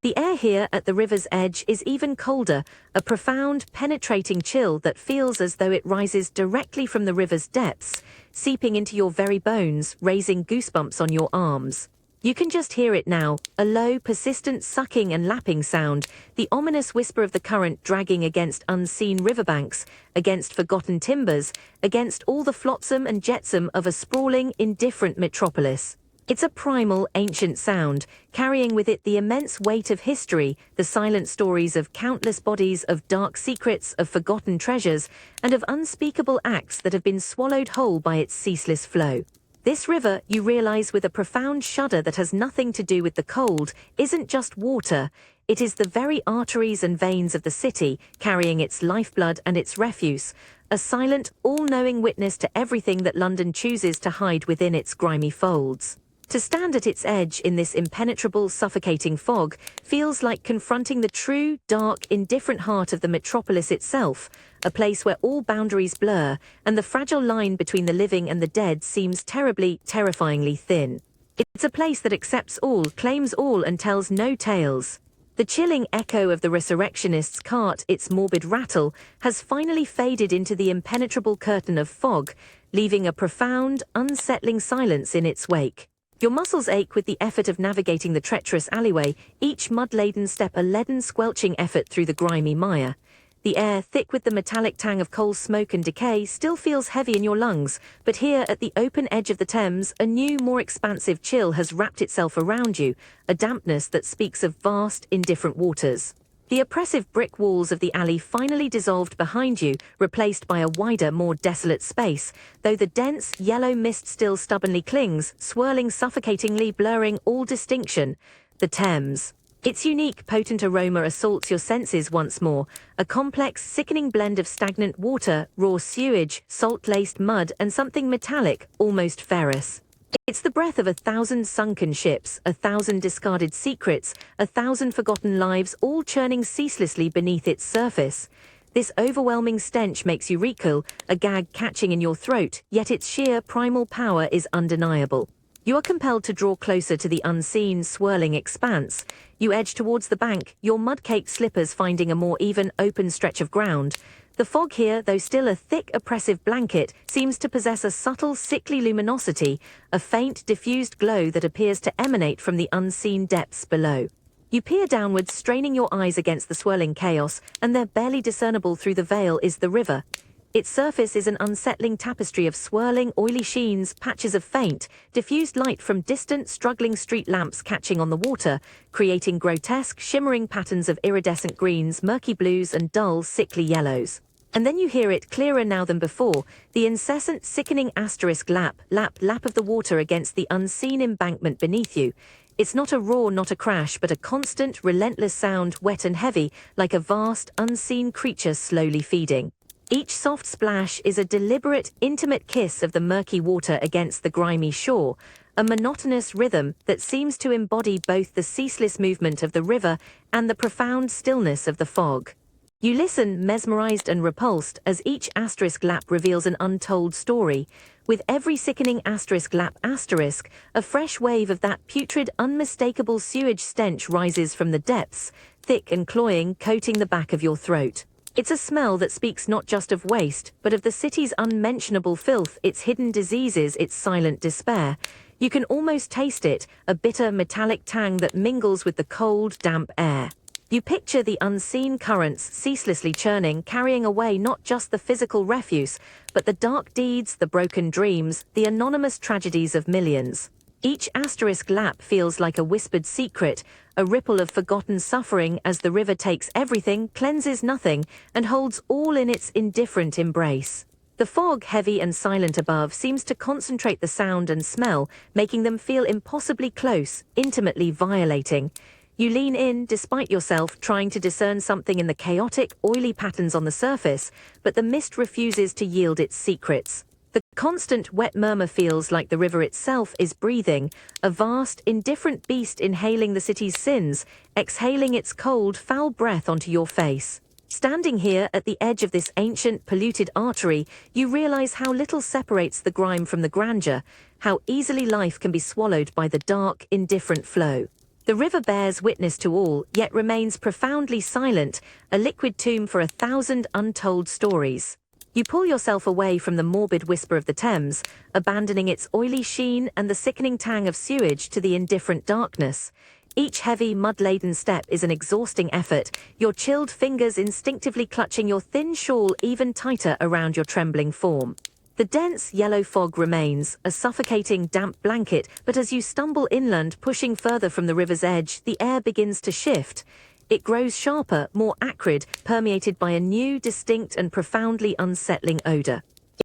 The air here at the river's edge is even colder, a profound, penetrating chill that feels as though it rises directly from the river's depths, seeping into your very bones, raising goosebumps on your arms. You can just hear it now, a low, persistent sucking and lapping sound, the ominous whisper of the current dragging against unseen riverbanks, against forgotten timbers, against all the flotsam and jetsam of a sprawling, indifferent metropolis. It's a primal, ancient sound, carrying with it the immense weight of history, the silent stories of countless bodies, of dark secrets, of forgotten treasures, and of unspeakable acts that have been swallowed whole by its ceaseless flow. This river, you realize with a profound shudder that has nothing to do with the cold, isn't just water. It is the very arteries and veins of the city, carrying its lifeblood and its refuse, a silent, all-knowing witness to everything that London chooses to hide within its grimy folds. To stand at its edge in this impenetrable, suffocating fog feels like confronting the true, dark, indifferent heart of the metropolis itself, a place where all boundaries blur, and the fragile line between the living and the dead seems terribly, terrifyingly thin. It's a place that accepts all, claims all, and tells no tales. The chilling echo of the resurrectionist's cart, its morbid rattle, has finally faded into the impenetrable curtain of fog, leaving a profound, unsettling silence in its wake. Your muscles ache with the effort of navigating the treacherous alleyway, each mud-laden step a leaden, squelching effort through the grimy mire. The air, thick with the metallic tang of coal smoke and decay, still feels heavy in your lungs, but here at the open edge of the Thames, a new, more expansive chill has wrapped itself around you, a dampness that speaks of vast, indifferent waters. The oppressive brick walls of the alley finally dissolved behind you, replaced by a wider, more desolate space, though the dense, yellow mist still stubbornly clings, swirling suffocatingly, blurring all distinction. The Thames. Its unique, potent aroma assaults your senses once more, a complex, sickening blend of stagnant water, raw sewage, salt-laced mud, and something metallic, almost ferrous. It's the breath of 1,000 sunken ships, 1,000 discarded secrets, 1,000 forgotten lives, all churning ceaselessly beneath its surface. This overwhelming stench makes you recoil, a gag catching in your throat, yet its sheer primal power is undeniable. You are compelled to draw closer to the unseen, swirling expanse. You edge towards the bank, your mud-caked slippers finding a more even, open stretch of ground. The fog here, though still a thick, oppressive blanket, seems to possess a subtle, sickly luminosity, a faint, diffused glow that appears to emanate from the unseen depths below. You peer downwards, straining your eyes against the swirling chaos, and there, barely discernible through the veil, is the river. Its surface is an unsettling tapestry of swirling, oily sheens, patches of faint, diffused light from distant, struggling street lamps catching on the water, creating grotesque, shimmering patterns of iridescent greens, murky blues, and dull, sickly yellows. And then you hear it, clearer now than before, the incessant, sickening asterisk lap of the water against the unseen embankment beneath you. It's not a roar, not a crash, but a constant, relentless sound, wet and heavy, like a vast, unseen creature slowly feeding. Each soft splash is a deliberate, intimate kiss of the murky water against the grimy shore, a monotonous rhythm that seems to embody both the ceaseless movement of the river and the profound stillness of the fog. You listen, mesmerized and repulsed, as each asterisk lap reveals an untold story. With every sickening asterisk lap asterisk, a fresh wave of that putrid, unmistakable sewage stench rises from the depths, thick and cloying, coating the back of your throat. It's a smell that speaks not just of waste, but of the city's unmentionable filth, its hidden diseases, its silent despair. You can almost taste it, a bitter, metallic tang that mingles with the cold, damp air. You picture the unseen currents ceaselessly churning, carrying away not just the physical refuse, but the dark deeds, the broken dreams, the anonymous tragedies of millions. Each asterisk lap feels like a whispered secret, a ripple of forgotten suffering as the river takes everything, cleanses nothing, and holds all in its indifferent embrace. The fog, heavy and silent above, seems to concentrate the sound and smell, making them feel impossibly close, intimately violating. You lean in, despite yourself, trying to discern something in the chaotic, oily patterns on the surface, but the mist refuses to yield its secrets. The constant wet murmur feels like the river itself is breathing, a vast, indifferent beast inhaling the city's sins, exhaling its cold, foul breath onto your face. Standing here at the edge of this ancient, polluted artery, you realize how little separates the grime from the grandeur, how easily life can be swallowed by the dark, indifferent flow. The river bears witness to all, yet remains profoundly silent, a liquid tomb for 1,000 untold stories. You pull yourself away from the morbid whisper of the Thames, abandoning its oily sheen and the sickening tang of sewage to the indifferent darkness. Each heavy, mud-laden step is an exhausting effort, your chilled fingers instinctively clutching your thin shawl even tighter around your trembling form. The dense, yellow fog remains, a suffocating, damp blanket, but as you stumble inland, pushing further from the river's edge, the air begins to shift. It grows sharper, more acrid, permeated by a new, distinct and profoundly unsettling odor.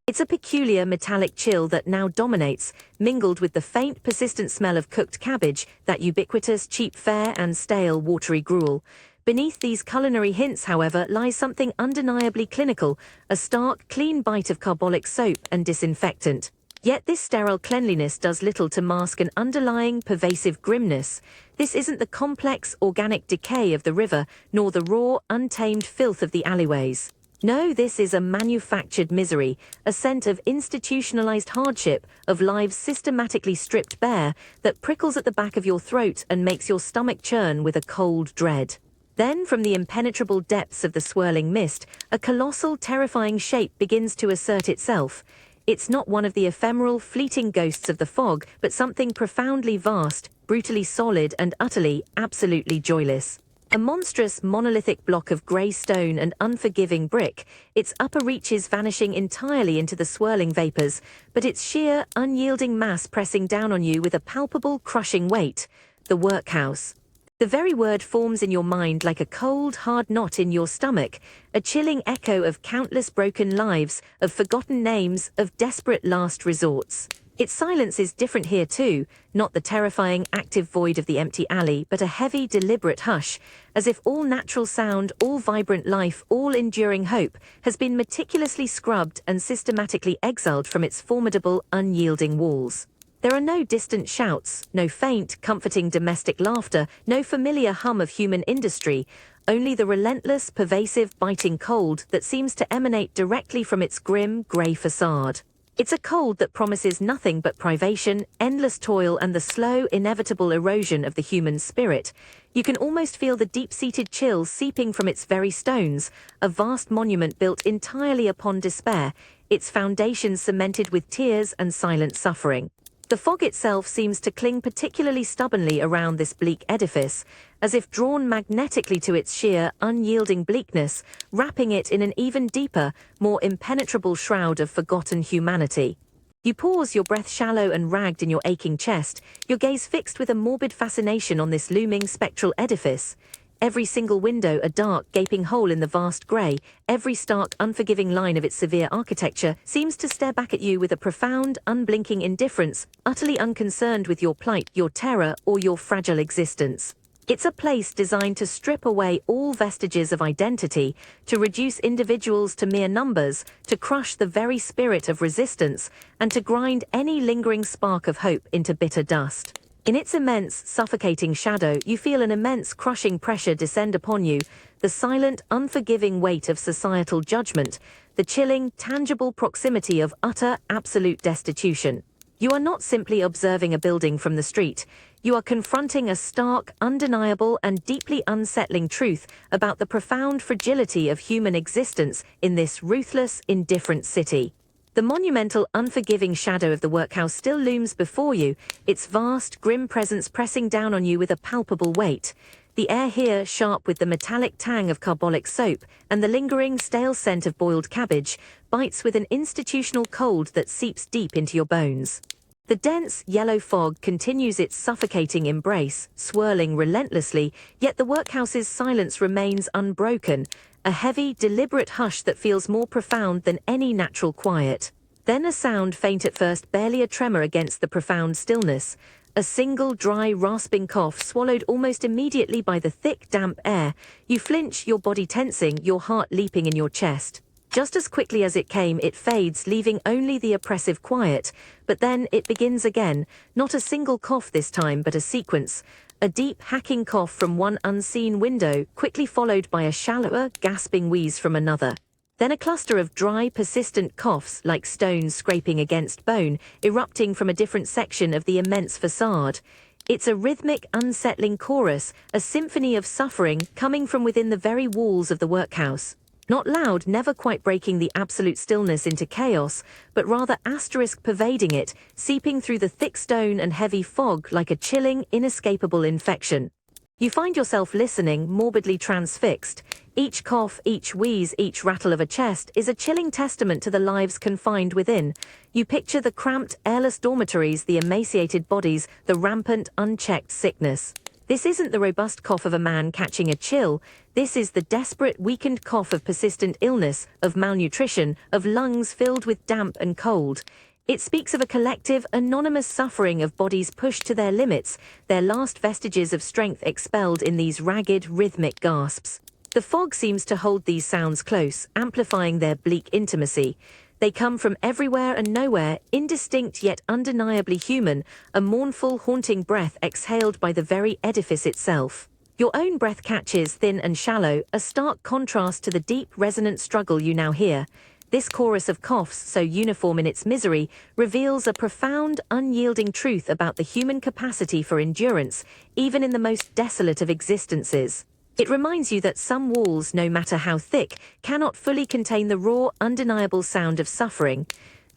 It's a peculiar metallic chill that now dominates, mingled with the faint, persistent smell of cooked cabbage, that ubiquitous, cheap fare and stale, watery gruel. Beneath these culinary hints, however, lies something undeniably clinical, a stark, clean bite of carbolic soap and disinfectant. Yet this sterile cleanliness does little to mask an underlying, pervasive grimness. This isn't the complex, organic decay of the river, nor the raw, untamed filth of the alleyways. No, this is a manufactured misery, a scent of institutionalized hardship, of lives systematically stripped bare, that prickles at the back of your throat and makes your stomach churn with a cold dread. Then, from the impenetrable depths of the swirling mist, a colossal, terrifying shape begins to assert itself. It's not one of the ephemeral, fleeting ghosts of the fog, but something profoundly vast, brutally solid and utterly, absolutely joyless. A monstrous monolithic block of grey stone and unforgiving brick, its upper reaches vanishing entirely into the swirling vapours, but its sheer, unyielding mass pressing down on you with a palpable, crushing weight. The workhouse. The very word forms in your mind like a cold, hard knot in your stomach, a chilling echo of countless broken lives, of forgotten names, of desperate last resorts. Its silence is different here too, not the terrifying, active void of the empty alley, but a heavy, deliberate hush, as if all natural sound, all vibrant life, all enduring hope, has been meticulously scrubbed and systematically exiled from its formidable, unyielding walls. There are no distant shouts, no faint, comforting domestic laughter, no familiar hum of human industry, only the relentless, pervasive, biting cold that seems to emanate directly from its grim, grey facade. It's a cold that promises nothing but privation, endless toil, and the slow, inevitable erosion of the human spirit. You can almost feel the deep-seated chill seeping from its very stones, a vast monument built entirely upon despair, its foundations cemented with tears and silent suffering. The fog itself seems to cling particularly stubbornly around this bleak edifice, as if drawn magnetically to its sheer, unyielding bleakness, wrapping it in an even deeper, more impenetrable shroud of forgotten humanity. You pause, your breath shallow and ragged in your aching chest, your gaze fixed with a morbid fascination on this looming spectral edifice. Every single window a dark, gaping hole in the vast grey, every stark, unforgiving line of its severe architecture seems to stare back at you with a profound, unblinking indifference, utterly unconcerned with your plight, your terror, or your fragile existence. It's a place designed to strip away all vestiges of identity, to reduce individuals to mere numbers, to crush the very spirit of resistance, and to grind any lingering spark of hope into bitter dust. In its immense, suffocating shadow, you feel an immense, crushing pressure descend upon you, the silent, unforgiving weight of societal judgment, the chilling, tangible proximity of utter, absolute destitution. You are not simply observing a building from the street. You are confronting a stark, undeniable, and deeply unsettling truth about the profound fragility of human existence in this ruthless, indifferent city. The monumental, unforgiving shadow of the workhouse still looms before you, its vast, grim presence pressing down on you with a palpable weight. The air here, sharp with the metallic tang of carbolic soap and the lingering, stale scent of boiled cabbage, bites with an institutional cold that seeps deep into your bones. The dense, yellow fog continues its suffocating embrace, swirling relentlessly, yet the workhouse's silence remains unbroken, a heavy, deliberate hush that feels more profound than any natural quiet. Then a sound, faint at first, barely a tremor against the profound stillness. A single, dry, rasping cough swallowed almost immediately by the thick, damp air. You flinch, your body tensing, your heart leaping in your chest. Just as quickly as it came, it fades, leaving only the oppressive quiet. But then it begins again, not a single cough this time, but a sequence. A deep, hacking cough from one unseen window, quickly followed by a shallower, gasping wheeze from another. Then a cluster of dry, persistent coughs, like stones scraping against bone, erupting from a different section of the immense facade. It's a rhythmic, unsettling chorus, a symphony of suffering coming from within the very walls of the workhouse. Not loud, never quite breaking the absolute stillness into chaos, but rather asterisk pervading it, seeping through the thick stone and heavy fog like a chilling, inescapable infection. You find yourself listening, morbidly transfixed. Each cough, each wheeze, each rattle of a chest is a chilling testament to the lives confined within. You picture the cramped, airless dormitories, the emaciated bodies, the rampant, unchecked sickness. This isn't the robust cough of a man catching a chill. This is the desperate, weakened cough of persistent illness, of malnutrition, of lungs filled with damp and cold. It speaks of a collective, anonymous suffering of bodies pushed to their limits, their last vestiges of strength expelled in these ragged, rhythmic gasps. The fog seems to hold these sounds close, amplifying their bleak intimacy. They come from everywhere and nowhere, indistinct yet undeniably human, a mournful, haunting breath exhaled by the very edifice itself. Your own breath catches, thin and shallow, a stark contrast to the deep, resonant struggle you now hear. This chorus of coughs, so uniform in its misery, reveals a profound, unyielding truth about the human capacity for endurance, even in the most desolate of existences. It reminds you that some walls, no matter how thick, cannot fully contain the raw, undeniable sound of suffering.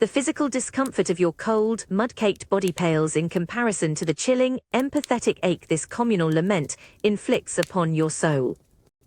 The physical discomfort of your cold, mud-caked body pales in comparison to the chilling, empathetic ache this communal lament inflicts upon your soul.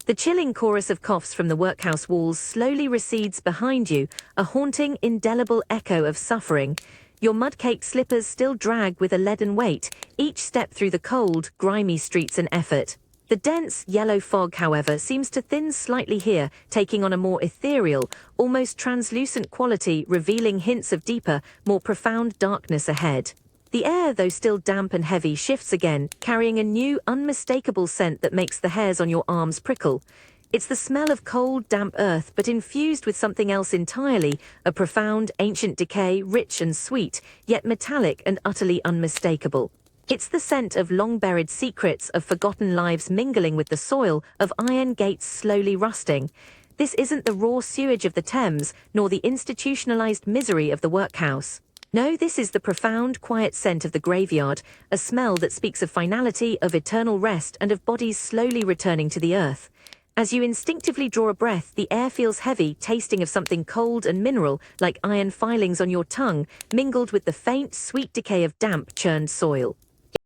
The chilling chorus of coughs from the workhouse walls slowly recedes behind you, a haunting, indelible echo of suffering. Your mud-caked slippers still drag with a leaden weight, each step through the cold, grimy streets an effort. The dense, yellow fog, however, seems to thin slightly here, taking on a more ethereal, almost translucent quality, revealing hints of deeper, more profound darkness ahead. The air, though still damp and heavy, shifts again, carrying a new, unmistakable scent that makes the hairs on your arms prickle. It's the smell of cold, damp earth, but infused with something else entirely, a profound, ancient decay, rich and sweet, yet metallic and utterly unmistakable. It's the scent of long-buried secrets, of forgotten lives mingling with the soil, of iron gates slowly rusting. This isn't the raw sewage of the Thames, nor the institutionalized misery of the workhouse. No, this is the profound, quiet scent of the graveyard, a smell that speaks of finality, of eternal rest, and of bodies slowly returning to the earth. As you instinctively draw a breath, the air feels heavy, tasting of something cold and mineral, like iron filings on your tongue, mingled with the faint, sweet decay of damp, churned soil.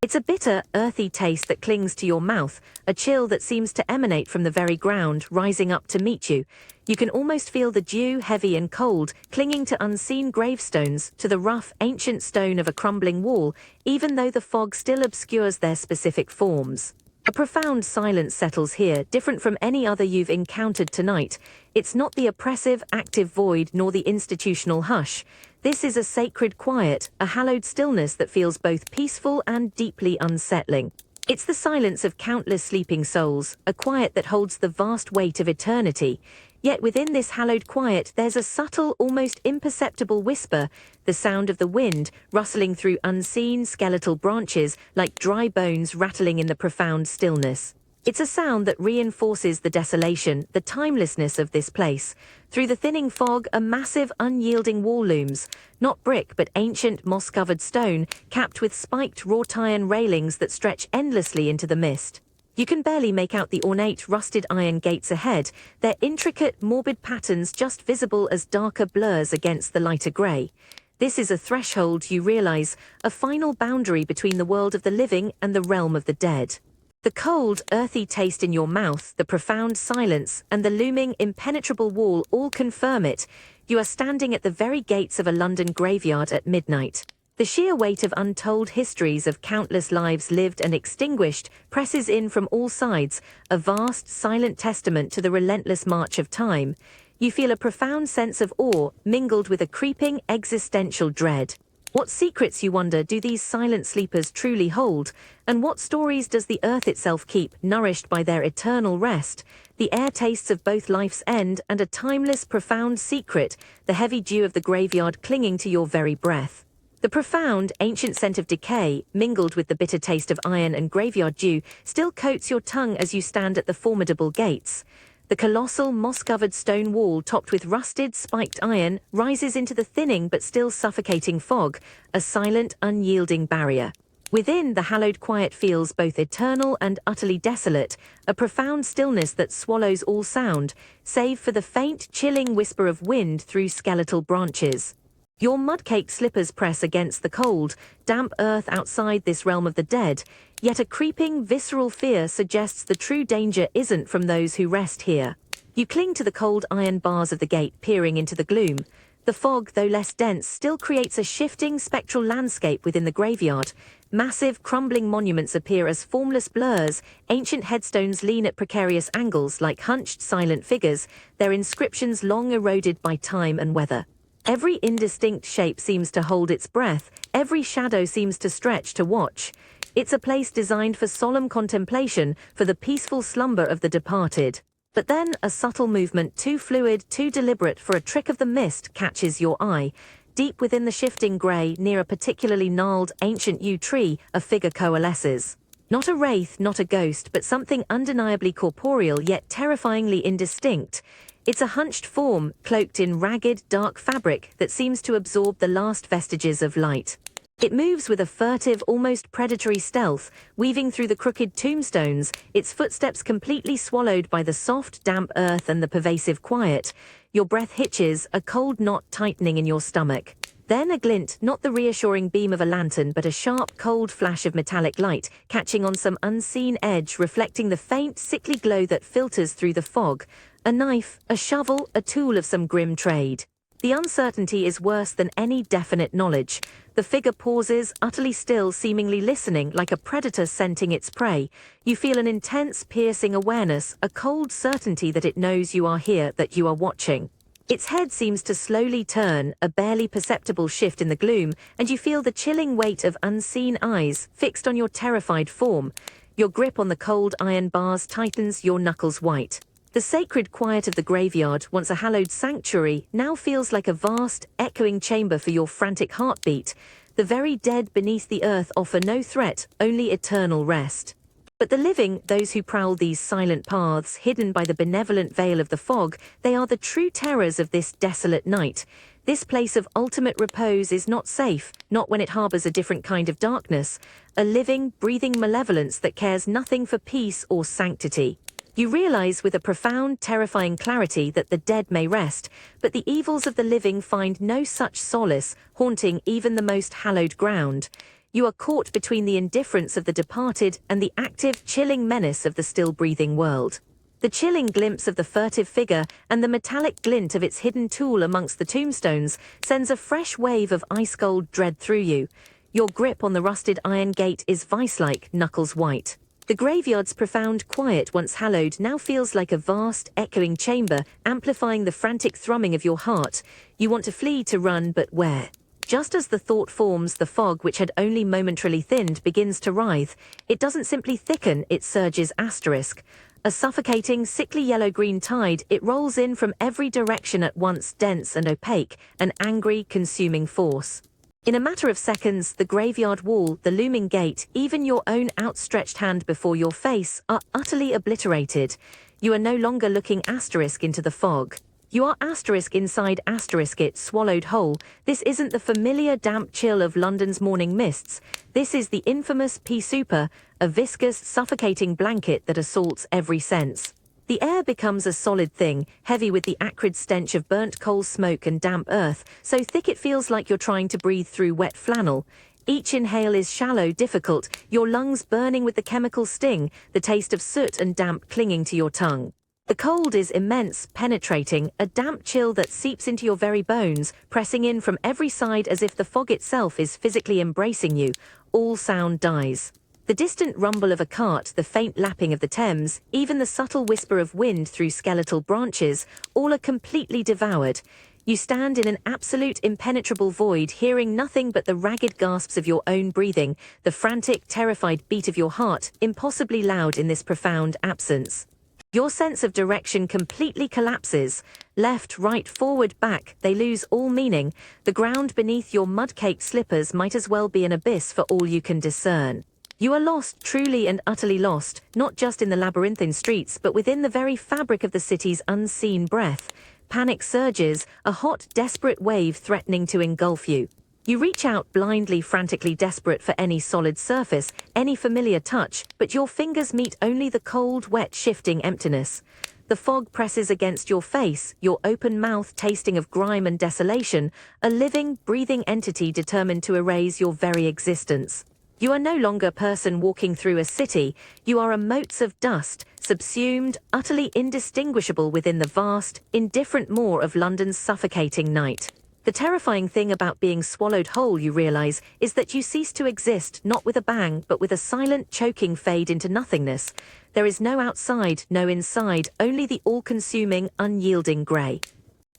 It's a bitter, earthy taste that clings to your mouth, a chill that seems to emanate from the very ground, rising up to meet you. You can almost feel the dew, heavy and cold, clinging to unseen gravestones, to the rough, ancient stone of a crumbling wall, even though the fog still obscures their specific forms. A profound silence settles here, different from any other you've encountered tonight. It's not the oppressive, active void, nor the institutional hush. This is a sacred quiet, a hallowed stillness that feels both peaceful and deeply unsettling. It's the silence of countless sleeping souls, a quiet that holds the vast weight of eternity. Yet within this hallowed quiet, there's a subtle, almost imperceptible whisper, the sound of the wind rustling through unseen skeletal branches like dry bones rattling in the profound stillness. It's a sound that reinforces the desolation, the timelessness of this place. Through the thinning fog, a massive, unyielding wall looms, not brick but ancient, moss-covered stone, capped with spiked wrought iron railings that stretch endlessly into the mist. You can barely make out the ornate, rusted iron gates ahead, their intricate, morbid patterns just visible as darker blurs against the lighter grey. This is a threshold, you realize, a final boundary between the world of the living and the realm of the dead. The cold, earthy taste in your mouth, the profound silence, and the looming, impenetrable wall all confirm it. You are standing at the very gates of a London graveyard at midnight. The sheer weight of untold histories of countless lives lived and extinguished presses in from all sides, a vast, silent testament to the relentless march of time. You feel a profound sense of awe, mingled with a creeping, existential dread. What secrets, you wonder, do these silent sleepers truly hold? And what stories does the earth itself keep, nourished by their eternal rest? The air tastes of both life's end and a timeless, profound secret, the heavy dew of the graveyard clinging to your very breath. The profound, ancient scent of decay, mingled with the bitter taste of iron and graveyard dew, still coats your tongue as you stand at the formidable gates. The colossal, moss-covered stone wall, topped with rusted, spiked iron, rises into the thinning but still suffocating fog, a silent, unyielding barrier. Within, the hallowed quiet feels both eternal and utterly desolate, a profound stillness that swallows all sound, save for the faint, chilling whisper of wind through skeletal branches. Your mud-caked slippers press against the cold, damp earth outside this realm of the dead, yet a creeping, visceral fear suggests the true danger isn't from those who rest here. You cling to the cold iron bars of the gate, peering into the gloom. The fog, though less dense, still creates a shifting, spectral landscape within the graveyard. Massive, crumbling monuments appear as formless blurs, ancient headstones lean at precarious angles like hunched, silent figures, their inscriptions long eroded by time and weather. Every indistinct shape seems to hold its breath, every shadow seems to stretch to watch. It's a place designed for solemn contemplation, for the peaceful slumber of the departed. But then a subtle movement, too fluid, too deliberate for a trick of the mist, catches your eye. Deep within the shifting grey, near a particularly gnarled, ancient yew tree, a figure coalesces. Not a wraith, not a ghost, but something undeniably corporeal yet terrifyingly indistinct. It's a hunched form, cloaked in ragged, dark fabric that seems to absorb the last vestiges of light. It moves with a furtive, almost predatory stealth, weaving through the crooked tombstones, its footsteps completely swallowed by the soft, damp earth and the pervasive quiet. Your breath hitches, a cold knot tightening in your stomach. Then a glint, not the reassuring beam of a lantern, but a sharp, cold flash of metallic light, catching on some unseen edge, reflecting the faint, sickly glow that filters through the fog. A knife, a shovel, a tool of some grim trade. The uncertainty is worse than any definite knowledge. The figure pauses, utterly still, seemingly listening, like a predator scenting its prey. You feel an intense, piercing awareness, a cold certainty that it knows you are here, that you are watching. Its head seems to slowly turn, a barely perceptible shift in the gloom, and you feel the chilling weight of unseen eyes fixed on your terrified form. Your grip on the cold iron bars tightens, your knuckles white. The sacred quiet of the graveyard, once a hallowed sanctuary, now feels like a vast, echoing chamber for your frantic heartbeat. The very dead beneath the earth offer no threat, only eternal rest. But the living, those who prowl these silent paths, hidden by the benevolent veil of the fog, they are the true terrors of this desolate night. This place of ultimate repose is not safe, not when it harbors a different kind of darkness, a living, breathing malevolence that cares nothing for peace or sanctity. You realize with a profound, terrifying clarity that the dead may rest, but the evils of the living find no such solace, haunting even the most hallowed ground. You are caught between the indifference of the departed and the active, chilling menace of the still-breathing world. The chilling glimpse of the furtive figure and the metallic glint of its hidden tool amongst the tombstones sends a fresh wave of ice-cold dread through you. Your grip on the rusted iron gate is vice-like, knuckles white. The graveyard's profound quiet, once hallowed, now feels like a vast, echoing chamber, amplifying the frantic thrumming of your heart. You want to flee, to run, but where? Just as the thought forms, the fog, which had only momentarily thinned, begins to writhe. It doesn't simply thicken, it surges asterisk. A suffocating, sickly yellow-green tide, it rolls in from every direction at once, dense and opaque, an angry, consuming force. In a matter of seconds, the graveyard wall, the looming gate, even your own outstretched hand before your face, are utterly obliterated. You are no longer looking asterisk into the fog. You are asterisk inside asterisk it, swallowed whole. This isn't the familiar damp chill of London's morning mists. This is the infamous pea super, a viscous, suffocating blanket that assaults every sense. The air becomes a solid thing, heavy with the acrid stench of burnt coal smoke and damp earth, so thick it feels like you're trying to breathe through wet flannel. Each inhale is shallow, difficult, your lungs burning with the chemical sting, the taste of soot and damp clinging to your tongue. The cold is immense, penetrating, a damp chill that seeps into your very bones, pressing in from every side as if the fog itself is physically embracing you. All sound dies. The distant rumble of a cart, the faint lapping of the Thames, even the subtle whisper of wind through skeletal branches, all are completely devoured. You stand in an absolute impenetrable void, hearing nothing but the ragged gasps of your own breathing, the frantic, terrified beat of your heart, impossibly loud in this profound absence. Your sense of direction completely collapses. Left, right, forward, back, they lose all meaning. The ground beneath your mud-caked slippers might as well be an abyss for all you can discern. You are lost, truly and utterly lost, not just in the labyrinthine streets, but within the very fabric of the city's unseen breath. Panic surges, a hot, desperate wave threatening to engulf you. You reach out blindly, frantically desperate for any solid surface, any familiar touch, but your fingers meet only the cold, wet, shifting emptiness. The fog presses against your face, your open mouth tasting of grime and desolation, a living, breathing entity determined to erase your very existence. You are no longer a person walking through a city, you are a motes of dust, subsumed, utterly indistinguishable within the vast, indifferent maw of London's suffocating night. The terrifying thing about being swallowed whole, you realize, is that you cease to exist, not with a bang, but with a silent, choking fade into nothingness. There is no outside, no inside, only the all-consuming, unyielding grey.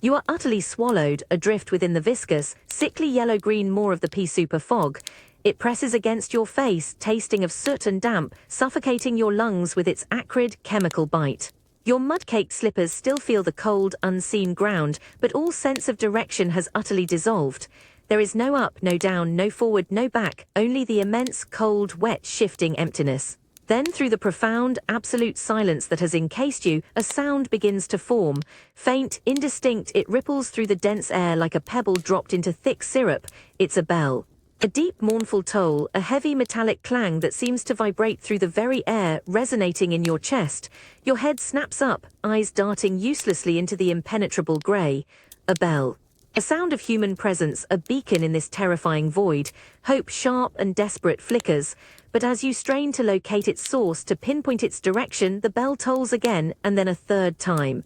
You are utterly swallowed, adrift within the viscous, sickly yellow-green maw of the pea super fog. It presses against your face, tasting of soot and damp, suffocating your lungs with its acrid, chemical bite. Your mud-caked slippers still feel the cold, unseen ground, but all sense of direction has utterly dissolved. There is no up, no down, no forward, no back, only the immense, cold, wet, shifting emptiness. Then, through the profound, absolute silence that has encased you, a sound begins to form. Faint, indistinct, it ripples through the dense air like a pebble dropped into thick syrup. It's a bell. A deep, mournful toll, a heavy metallic clang that seems to vibrate through the very air, resonating in your chest. Your head snaps up, eyes darting uselessly into the impenetrable grey. A bell. A sound of human presence, a beacon in this terrifying void. Hope sharp and desperate flickers, but as you strain to locate its source, to pinpoint its direction, the bell tolls again, and then a third time.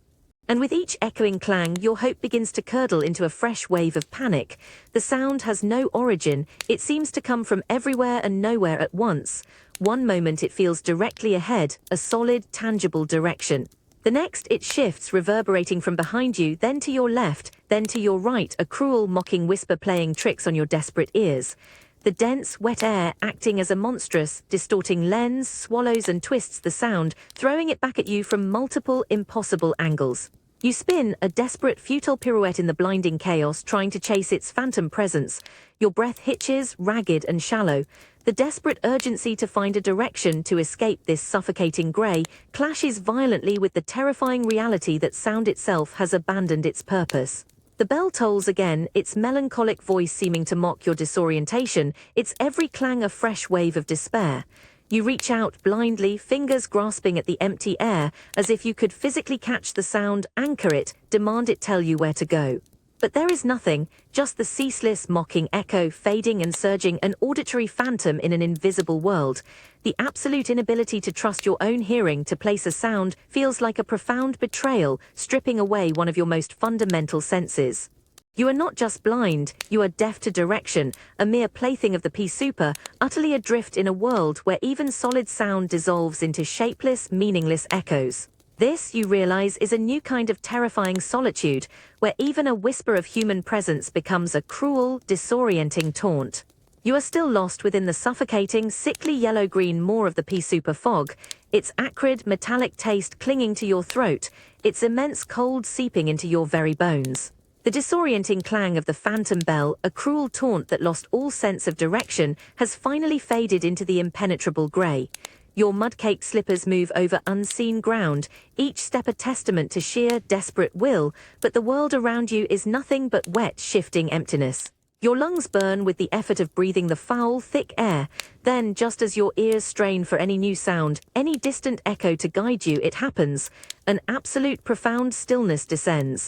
And with each echoing clang, your hope begins to curdle into a fresh wave of panic. The sound has no origin, it seems to come from everywhere and nowhere at once. One moment it feels directly ahead, a solid, tangible direction. The next it shifts, reverberating from behind you, then to your left, then to your right, a cruel, mocking whisper playing tricks on your desperate ears. The dense, wet air, acting as a monstrous, distorting lens, swallows and twists the sound, throwing it back at you from multiple, impossible angles. You spin, a desperate, futile pirouette in the blinding chaos, trying to chase its phantom presence. Your breath hitches, ragged and shallow. The desperate urgency to find a direction to escape this suffocating grey clashes violently with the terrifying reality that sound itself has abandoned its purpose. The bell tolls again, its melancholic voice seeming to mock your disorientation, its every clang a fresh wave of despair. You reach out blindly, fingers grasping at the empty air, as if you could physically catch the sound, anchor it, demand it tell you where to go. But there is nothing, just the ceaseless, mocking echo, fading and surging, an auditory phantom in an invisible world. The absolute inability to trust your own hearing, to place a sound, feels like a profound betrayal, stripping away one of your most fundamental senses. You are not just blind, you are deaf to direction, a mere plaything of the pea super, utterly adrift in a world where even solid sound dissolves into shapeless, meaningless echoes. This, you realize, is a new kind of terrifying solitude, where even a whisper of human presence becomes a cruel, disorienting taunt. You are still lost within the suffocating, sickly yellow-green maw of the pea super fog, its acrid, metallic taste clinging to your throat, its immense cold seeping into your very bones. The disorienting clang of the phantom bell, a cruel taunt that lost all sense of direction, has finally faded into the impenetrable grey. Your mud-caked slippers move over unseen ground, each step a testament to sheer, desperate will, but the world around you is nothing but wet, shifting emptiness. Your lungs burn with the effort of breathing the foul, thick air. Then, just as your ears strain for any new sound, any distant echo to guide you, it happens. An absolute, profound stillness descends.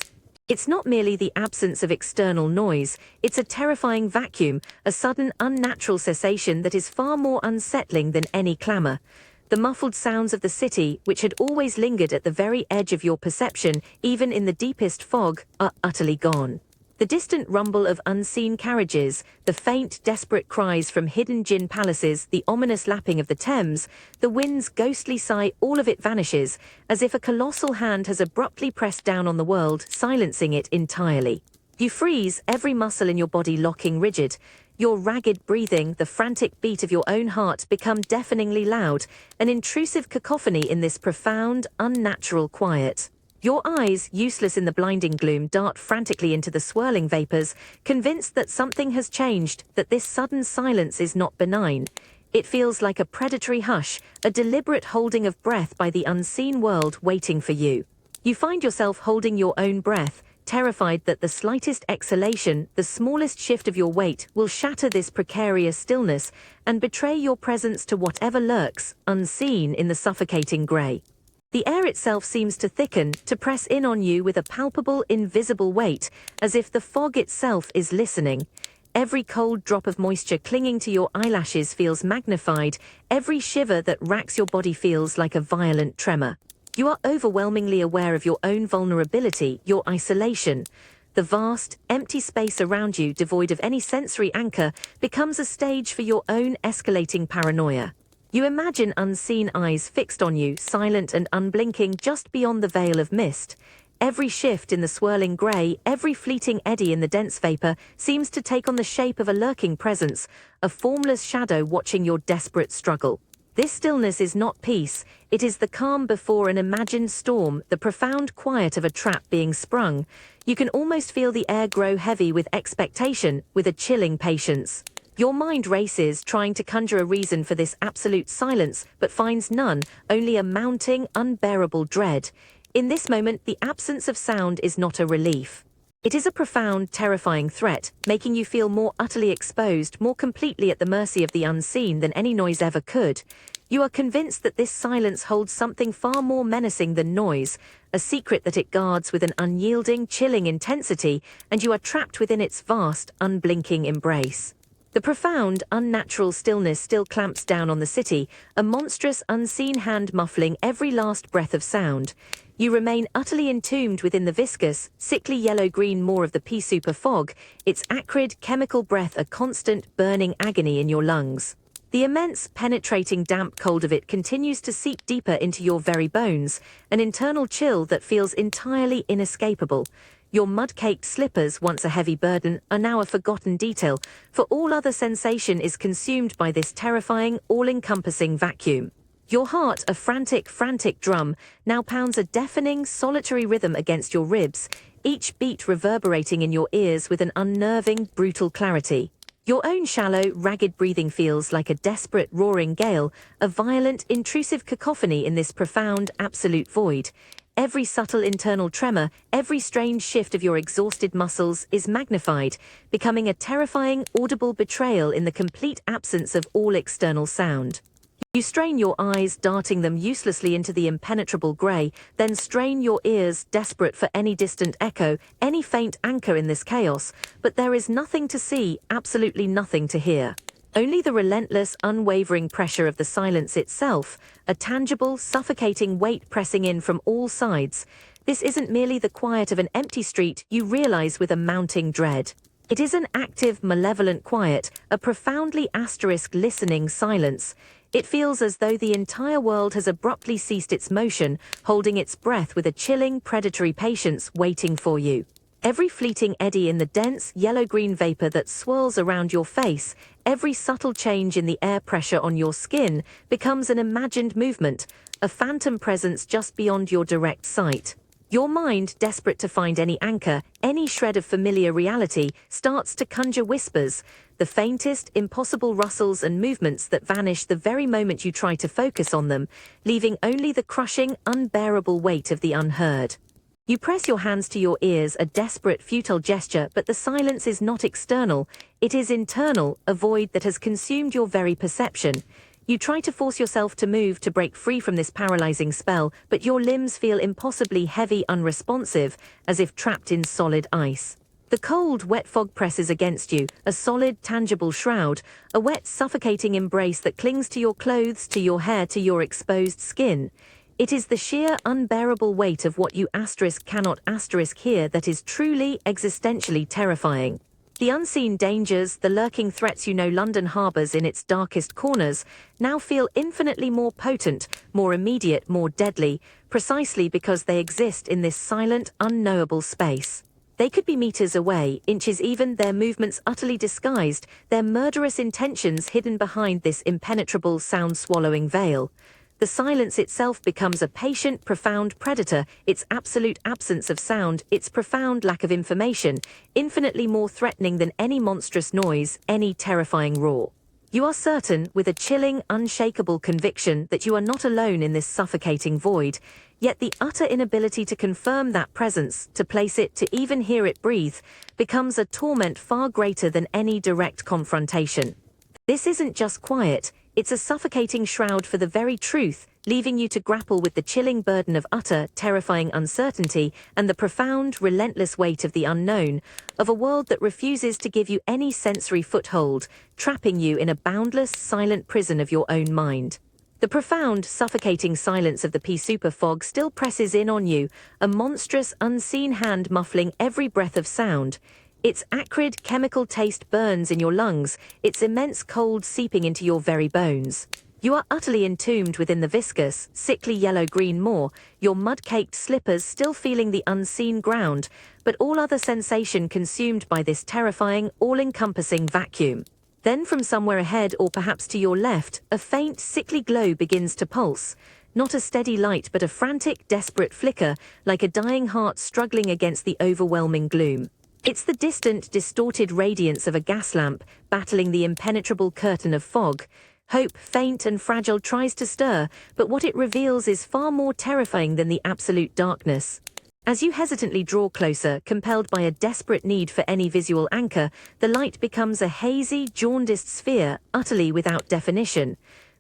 It's not merely the absence of external noise, it's a terrifying vacuum, a sudden unnatural cessation that is far more unsettling than any clamour. The muffled sounds of the city, which had always lingered at the very edge of your perception, even in the deepest fog, are utterly gone. The distant rumble of unseen carriages, the faint, desperate cries from hidden gin palaces, the ominous lapping of the Thames, the wind's ghostly sigh, all of it vanishes, as if a colossal hand has abruptly pressed down on the world, silencing it entirely. You freeze, every muscle in your body locking rigid. Your ragged breathing, the frantic beat of your own heart become deafeningly loud, an intrusive cacophony in this profound, unnatural quiet. Your eyes, useless in the blinding gloom, dart frantically into the swirling vapors, convinced that something has changed, that this sudden silence is not benign. It feels like a predatory hush, a deliberate holding of breath by the unseen world waiting for you. You find yourself holding your own breath, terrified that the slightest exhalation, the smallest shift of your weight, will shatter this precarious stillness and betray your presence to whatever lurks, unseen, in the suffocating grey. The air itself seems to thicken, to press in on you with a palpable, invisible weight, as if the fog itself is listening. Every cold drop of moisture clinging to your eyelashes feels magnified, every shiver that racks your body feels like a violent tremor. You are overwhelmingly aware of your own vulnerability, your isolation. The vast, empty space around you, devoid of any sensory anchor, becomes a stage for your own escalating paranoia. You imagine unseen eyes fixed on you, silent and unblinking, just beyond the veil of mist. Every shift in the swirling grey, every fleeting eddy in the dense vapour, seems to take on the shape of a lurking presence, a formless shadow watching your desperate struggle. This stillness is not peace, it is the calm before an imagined storm, the profound quiet of a trap being sprung. You can almost feel the air grow heavy with expectation, with a chilling patience. Your mind races, trying to conjure a reason for this absolute silence, but finds none, only a mounting, unbearable dread. In this moment, the absence of sound is not a relief. It is a profound, terrifying threat, making you feel more utterly exposed, more completely at the mercy of the unseen than any noise ever could. You are convinced that this silence holds something far more menacing than noise, a secret that it guards with an unyielding, chilling intensity, and you are trapped within its vast, unblinking embrace. The profound, unnatural stillness still clamps down on the city, a monstrous, unseen hand muffling every last breath of sound. You remain utterly entombed within the viscous, sickly yellow-green maw of the pea soup fog, its acrid, chemical breath a constant, burning agony in your lungs. The immense, penetrating damp cold of it continues to seep deeper into your very bones, an internal chill that feels entirely inescapable. Your mud-caked slippers, once a heavy burden, are now a forgotten detail, for all other sensation is consumed by this terrifying, all-encompassing vacuum. Your heart, a frantic, frantic drum, now pounds a deafening, solitary rhythm against your ribs, each beat reverberating in your ears with an unnerving, brutal clarity. Your own shallow, ragged breathing feels like a desperate, roaring gale, a violent, intrusive cacophony in this profound, absolute void. Every subtle internal tremor, every strange shift of your exhausted muscles is magnified, becoming a terrifying, audible betrayal in the complete absence of all external sound. You strain your eyes, darting them uselessly into the impenetrable grey, then strain your ears, desperate for any distant echo, any faint anchor in this chaos, but there is nothing to see, absolutely nothing to hear. Only the relentless, unwavering pressure of the silence itself, a tangible, suffocating weight pressing in from all sides. This isn't merely the quiet of an empty street, you realize with a mounting dread. It is an active, malevolent quiet, a profoundly asterisk listening silence. It feels as though the entire world has abruptly ceased its motion, holding its breath with a chilling, predatory patience waiting for you. Every fleeting eddy in the dense, yellow-green vapor that swirls around your face, every subtle change in the air pressure on your skin becomes an imagined movement, a phantom presence just beyond your direct sight. Your mind, desperate to find any anchor, any shred of familiar reality, starts to conjure whispers, the faintest, impossible rustles and movements that vanish the very moment you try to focus on them, leaving only the crushing, unbearable weight of the unheard. You press your hands to your ears, a desperate, futile gesture, but the silence is not external, it is internal, a void that has consumed your very perception. You try to force yourself to move to break free from this paralyzing spell, but your limbs feel impossibly heavy, unresponsive, as if trapped in solid ice. The cold, wet fog presses against you, a solid, tangible shroud, a wet, suffocating embrace that clings to your clothes, to your hair, to your exposed skin. It is the sheer, unbearable weight of what you cannot hear that is truly, existentially terrifying. The unseen dangers, the lurking threats you know London harbours in its darkest corners, now feel infinitely more potent, more immediate, more deadly, precisely because they exist in this silent, unknowable space. They could be meters away, inches even, their movements utterly disguised, their murderous intentions hidden behind this impenetrable, sound-swallowing veil. The silence itself becomes a patient, profound predator, its absolute absence of sound, its profound lack of information, infinitely more threatening than any monstrous noise, any terrifying roar. You are certain, with a chilling, unshakable conviction, that you are not alone in this suffocating void, yet the utter inability to confirm that presence, to place it, to even hear it breathe, becomes a torment far greater than any direct confrontation. This isn't just quiet, it's a suffocating shroud for the very truth, leaving you to grapple with the chilling burden of utter, terrifying uncertainty and the profound, relentless weight of the unknown, of a world that refuses to give you any sensory foothold, trapping you in a boundless, silent prison of your own mind. The profound, suffocating silence of the pea soup fog still presses in on you, a monstrous, unseen hand muffling every breath of sound. Its acrid, chemical taste burns in your lungs, its immense cold seeping into your very bones. You are utterly entombed within the viscous, sickly yellow-green maw, your mud-caked slippers still feeling the unseen ground, but all other sensation consumed by this terrifying, all-encompassing vacuum. Then from somewhere ahead, or perhaps to your left, a faint, sickly glow begins to pulse. Not a steady light, but a frantic, desperate flicker, like a dying heart struggling against the overwhelming gloom. It's the distant, distorted radiance of a gas lamp, battling the impenetrable curtain of fog. Hope, faint and fragile, tries to stir, but what it reveals is far more terrifying than the absolute darkness. As you hesitantly draw closer, compelled by a desperate need for any visual anchor, the light becomes a hazy, jaundiced sphere, utterly without definition.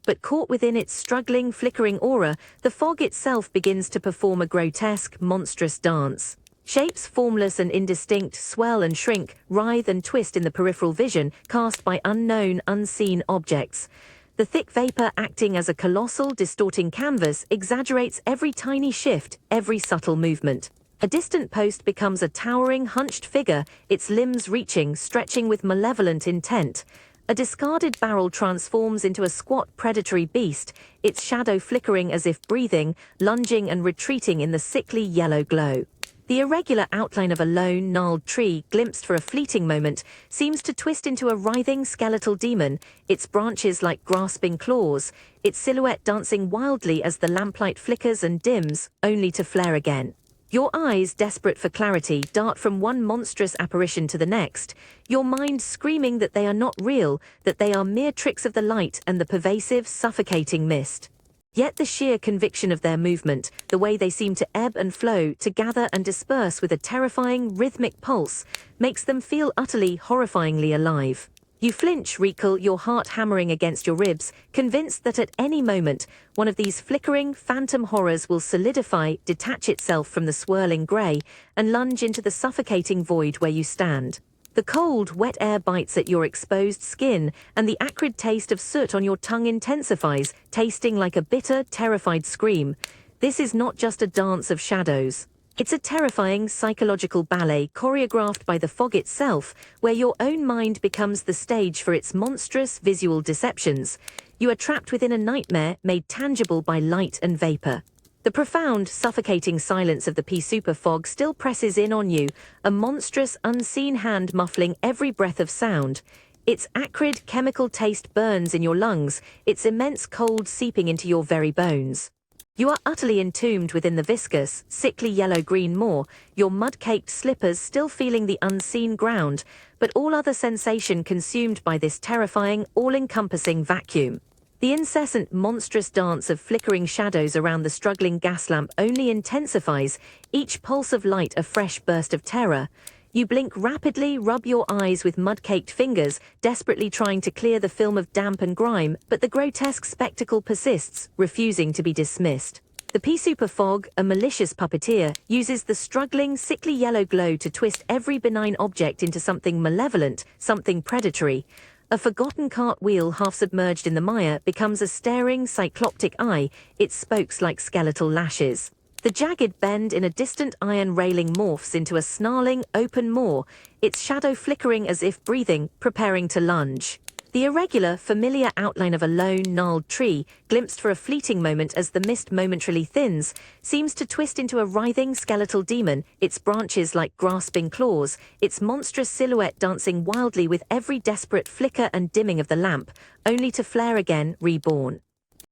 But caught within its struggling, flickering aura, the fog itself begins to perform a grotesque, monstrous dance. Shapes formless and indistinct swell and shrink, writhe and twist in the peripheral vision, cast by unknown, unseen objects. The thick vapor acting as a colossal, distorting canvas exaggerates every tiny shift, every subtle movement. A distant post becomes a towering, hunched figure, its limbs reaching, stretching with malevolent intent. A discarded barrel transforms into a squat, predatory beast, its shadow flickering as if breathing, lunging and retreating in the sickly yellow glow. The irregular outline of a lone, gnarled tree, glimpsed for a fleeting moment, seems to twist into a writhing skeletal demon, its branches like grasping claws, its silhouette dancing wildly as the lamplight flickers and dims, only to flare again. Your eyes, desperate for clarity, dart from one monstrous apparition to the next, your mind screaming that they are not real, that they are mere tricks of the light and the pervasive, suffocating mist. Yet the sheer conviction of their movement, the way they seem to ebb and flow, to gather and disperse with a terrifying, rhythmic pulse, makes them feel utterly, horrifyingly alive. You flinch, recoil, your heart hammering against your ribs, convinced that at any moment, one of these flickering, phantom horrors will solidify, detach itself from the swirling grey, and lunge into the suffocating void where you stand. The cold, wet air bites at your exposed skin, and the acrid taste of soot on your tongue intensifies, tasting like a bitter, terrified scream. This is not just a dance of shadows. It's a terrifying psychological ballet choreographed by the fog itself, where your own mind becomes the stage for its monstrous visual deceptions. You are trapped within a nightmare made tangible by light and vapor. The profound, suffocating silence of the pea super fog still presses in on you, a monstrous, unseen hand muffling every breath of sound. Its acrid, chemical taste burns in your lungs, its immense cold seeping into your very bones. You are utterly entombed within the viscous, sickly yellow-green moor, your mud-caked slippers still feeling the unseen ground, but all other sensation consumed by this terrifying, all-encompassing vacuum. The incessant, monstrous dance of flickering shadows around the struggling gas lamp only intensifies, each pulse of light a fresh burst of terror. You blink rapidly, rub your eyes with mud-caked fingers, desperately trying to clear the film of damp and grime, but the grotesque spectacle persists, refusing to be dismissed. The pea super fog, a malicious puppeteer, uses the struggling, sickly yellow glow to twist every benign object into something malevolent, something predatory. A forgotten cartwheel half submerged in the mire becomes a staring, cycloptic eye, its spokes like skeletal lashes. The jagged bend in a distant iron railing morphs into a snarling, open maw, its shadow flickering as if breathing, preparing to lunge. The irregular, familiar outline of a lone, gnarled tree, glimpsed for a fleeting moment as the mist momentarily thins, seems to twist into a writhing skeletal demon, its branches like grasping claws, its monstrous silhouette dancing wildly with every desperate flicker and dimming of the lamp, only to flare again, reborn.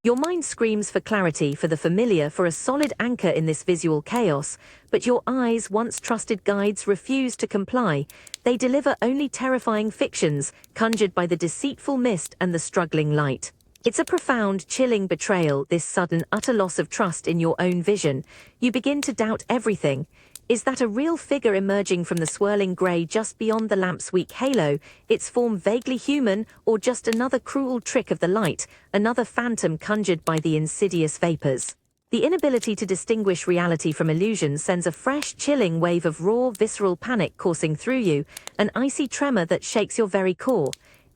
Your mind screams for clarity, for the familiar, for a solid anchor in this visual chaos, but your eyes, once trusted guides, refuse to comply. They deliver only terrifying fictions, conjured by the deceitful mist and the struggling light. It's a profound, chilling betrayal, this sudden, utter loss of trust in your own vision. You begin to doubt everything. Is that a real figure emerging from the swirling grey just beyond the lamp's weak halo, its form vaguely human, or just another cruel trick of the light, another phantom conjured by the insidious vapours? The inability to distinguish reality from illusion sends a fresh, chilling wave of raw, visceral panic coursing through you, an icy tremor that shakes your very core.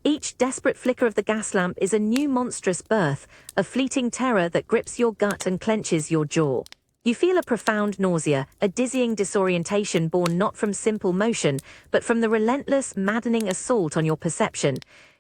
Each desperate flicker of the gas lamp is a new monstrous birth, a fleeting terror that grips your gut and clenches your jaw. You feel a profound nausea, a dizzying disorientation born not from simple motion, but from the relentless, maddening assault on your perception.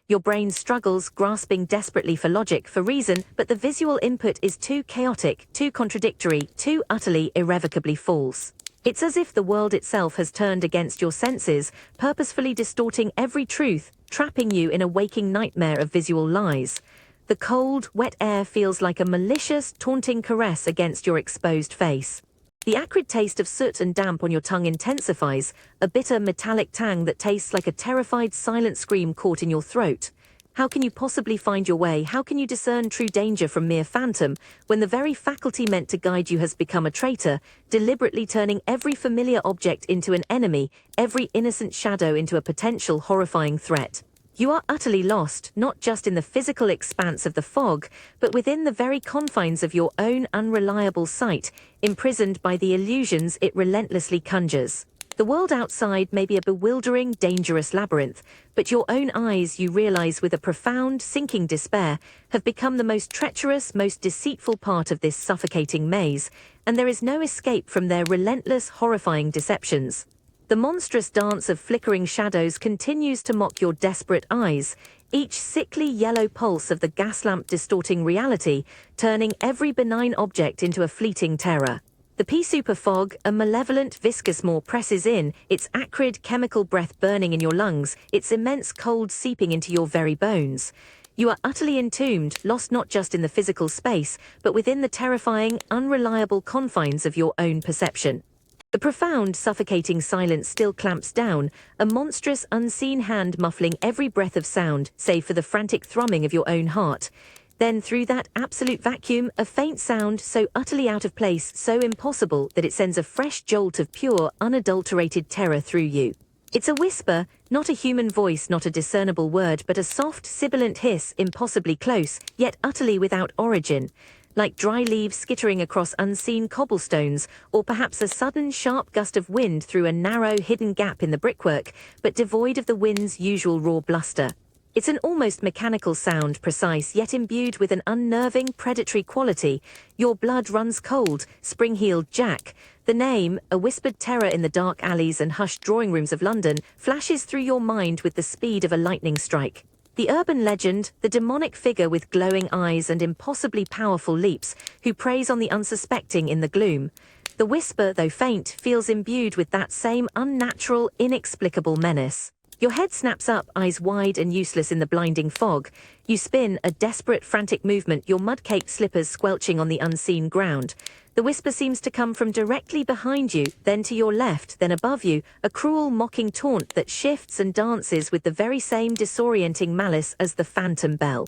Your brain struggles, grasping desperately for logic, for reason, but the visual input is too chaotic, too contradictory, too utterly, irrevocably false. It's as if the world itself has turned against your senses, purposefully distorting every truth, trapping you in a waking nightmare of visual lies. The cold, wet air feels like a malicious, taunting caress against your exposed face. The acrid taste of soot and damp on your tongue intensifies, a bitter, metallic tang that tastes like a terrified, silent scream caught in your throat. How can you possibly find your way? How can you discern true danger from mere phantom, when the very faculty meant to guide you has become a traitor, deliberately turning every familiar object into an enemy, every innocent shadow into a potential horrifying threat? You are utterly lost, not just in the physical expanse of the fog, but within the very confines of your own unreliable sight, imprisoned by the illusions it relentlessly conjures. The world outside may be a bewildering, dangerous labyrinth, but your own eyes, you realize with a profound, sinking despair, have become the most treacherous, most deceitful part of this suffocating maze, and there is no escape from their relentless, horrifying deceptions. The monstrous dance of flickering shadows continues to mock your desperate eyes, each sickly yellow pulse of the gas lamp distorting reality, turning every benign object into a fleeting terror. The pea super fog, a malevolent, viscous maw, presses in, its acrid chemical breath burning in your lungs, its immense cold seeping into your very bones. You are utterly entombed, lost not just in the physical space, but within the terrifying, unreliable confines of your own perception. The profound, suffocating silence still clamps down, a monstrous, unseen hand muffling every breath of sound, save for the frantic thrumming of your own heart. Then, through that absolute vacuum, a faint sound so utterly out of place, so impossible, that it sends a fresh jolt of pure, unadulterated terror through you. It's a whisper, not a human voice, not a discernible word, but a soft, sibilant hiss, impossibly close, yet utterly without origin. Like dry leaves skittering across unseen cobblestones, or perhaps a sudden sharp gust of wind through a narrow hidden gap in the brickwork, but devoid of the wind's usual raw bluster. It's an almost mechanical sound, precise yet imbued with an unnerving, predatory quality. Your blood runs cold, spring-heeled Jack. The name, a whispered terror in the dark alleys and hushed drawing rooms of London, flashes through your mind with the speed of a lightning strike. The urban legend, the demonic figure with glowing eyes and impossibly powerful leaps, who preys on the unsuspecting in the gloom. The whisper, though faint, feels imbued with that same unnatural, inexplicable menace. Your head snaps up, eyes wide and useless in the blinding fog. You spin, a desperate, frantic movement, your mud-caked slippers squelching on the unseen ground. The whisper seems to come from directly behind you, then to your left, then above you, a cruel, mocking taunt that shifts and dances with the very same disorienting malice as the phantom bell.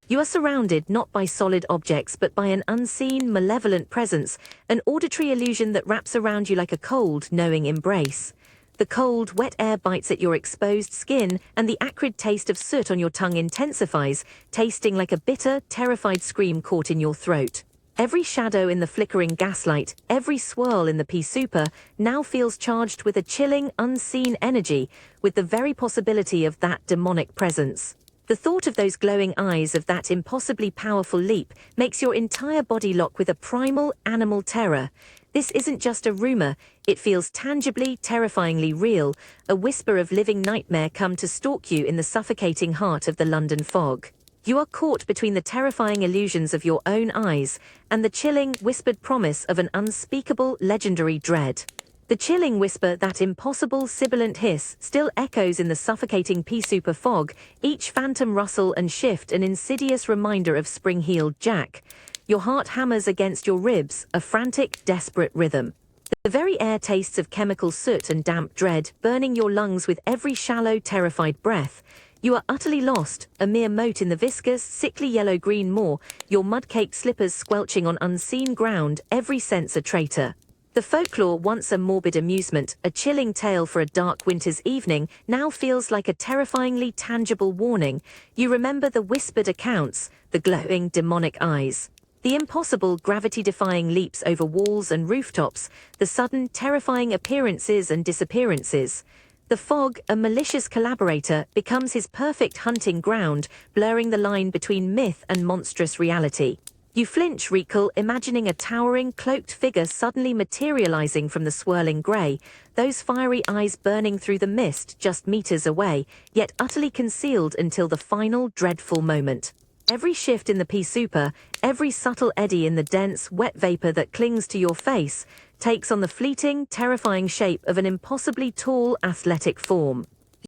You are surrounded not by solid objects, but by an unseen, malevolent presence, an auditory illusion that wraps around you like a cold, knowing embrace. The cold, wet air bites at your exposed skin, and the acrid taste of soot on your tongue intensifies, tasting like a bitter, terrified scream caught in your throat. Every shadow in the flickering gaslight, every swirl in the pea super, now feels charged with a chilling, unseen energy, with the very possibility of that demonic presence. The thought of those glowing eyes, of that impossibly powerful leap, makes your entire body lock with a primal, animal terror. This isn't just a rumor, it feels tangibly, terrifyingly real, a whisper of living nightmare come to stalk you in the suffocating heart of the London fog. You are caught between the terrifying illusions of your own eyes and the chilling, whispered promise of an unspeakable, legendary dread. The chilling whisper, that impossible, sibilant hiss, still echoes in the suffocating pea super fog, each phantom rustle and shift an insidious reminder of spring-heeled Jack. Your heart hammers against your ribs, a frantic, desperate rhythm. The very air tastes of chemical soot and damp dread, burning your lungs with every shallow, terrified breath. You are utterly lost, a mere mote in the viscous, sickly yellow-green maw, your mud-caked slippers squelching on unseen ground, every sense a traitor. The folklore, once a morbid amusement, a chilling tale for a dark winter's evening, now feels like a terrifyingly tangible warning. You remember the whispered accounts, the glowing, demonic eyes. The impossible, gravity-defying leaps over walls and rooftops, the sudden, terrifying appearances and disappearances. The fog, a malicious collaborator, becomes his perfect hunting ground, blurring the line between myth and monstrous reality. You flinch, recall, imagining a towering, cloaked figure suddenly materializing from the swirling grey, those fiery eyes burning through the mist just meters away, yet utterly concealed until the final, dreadful moment. Every shift in the pea super, every subtle eddy in the dense, wet vapor that clings to your face, takes on the fleeting, terrifying shape of an impossibly tall, athletic form.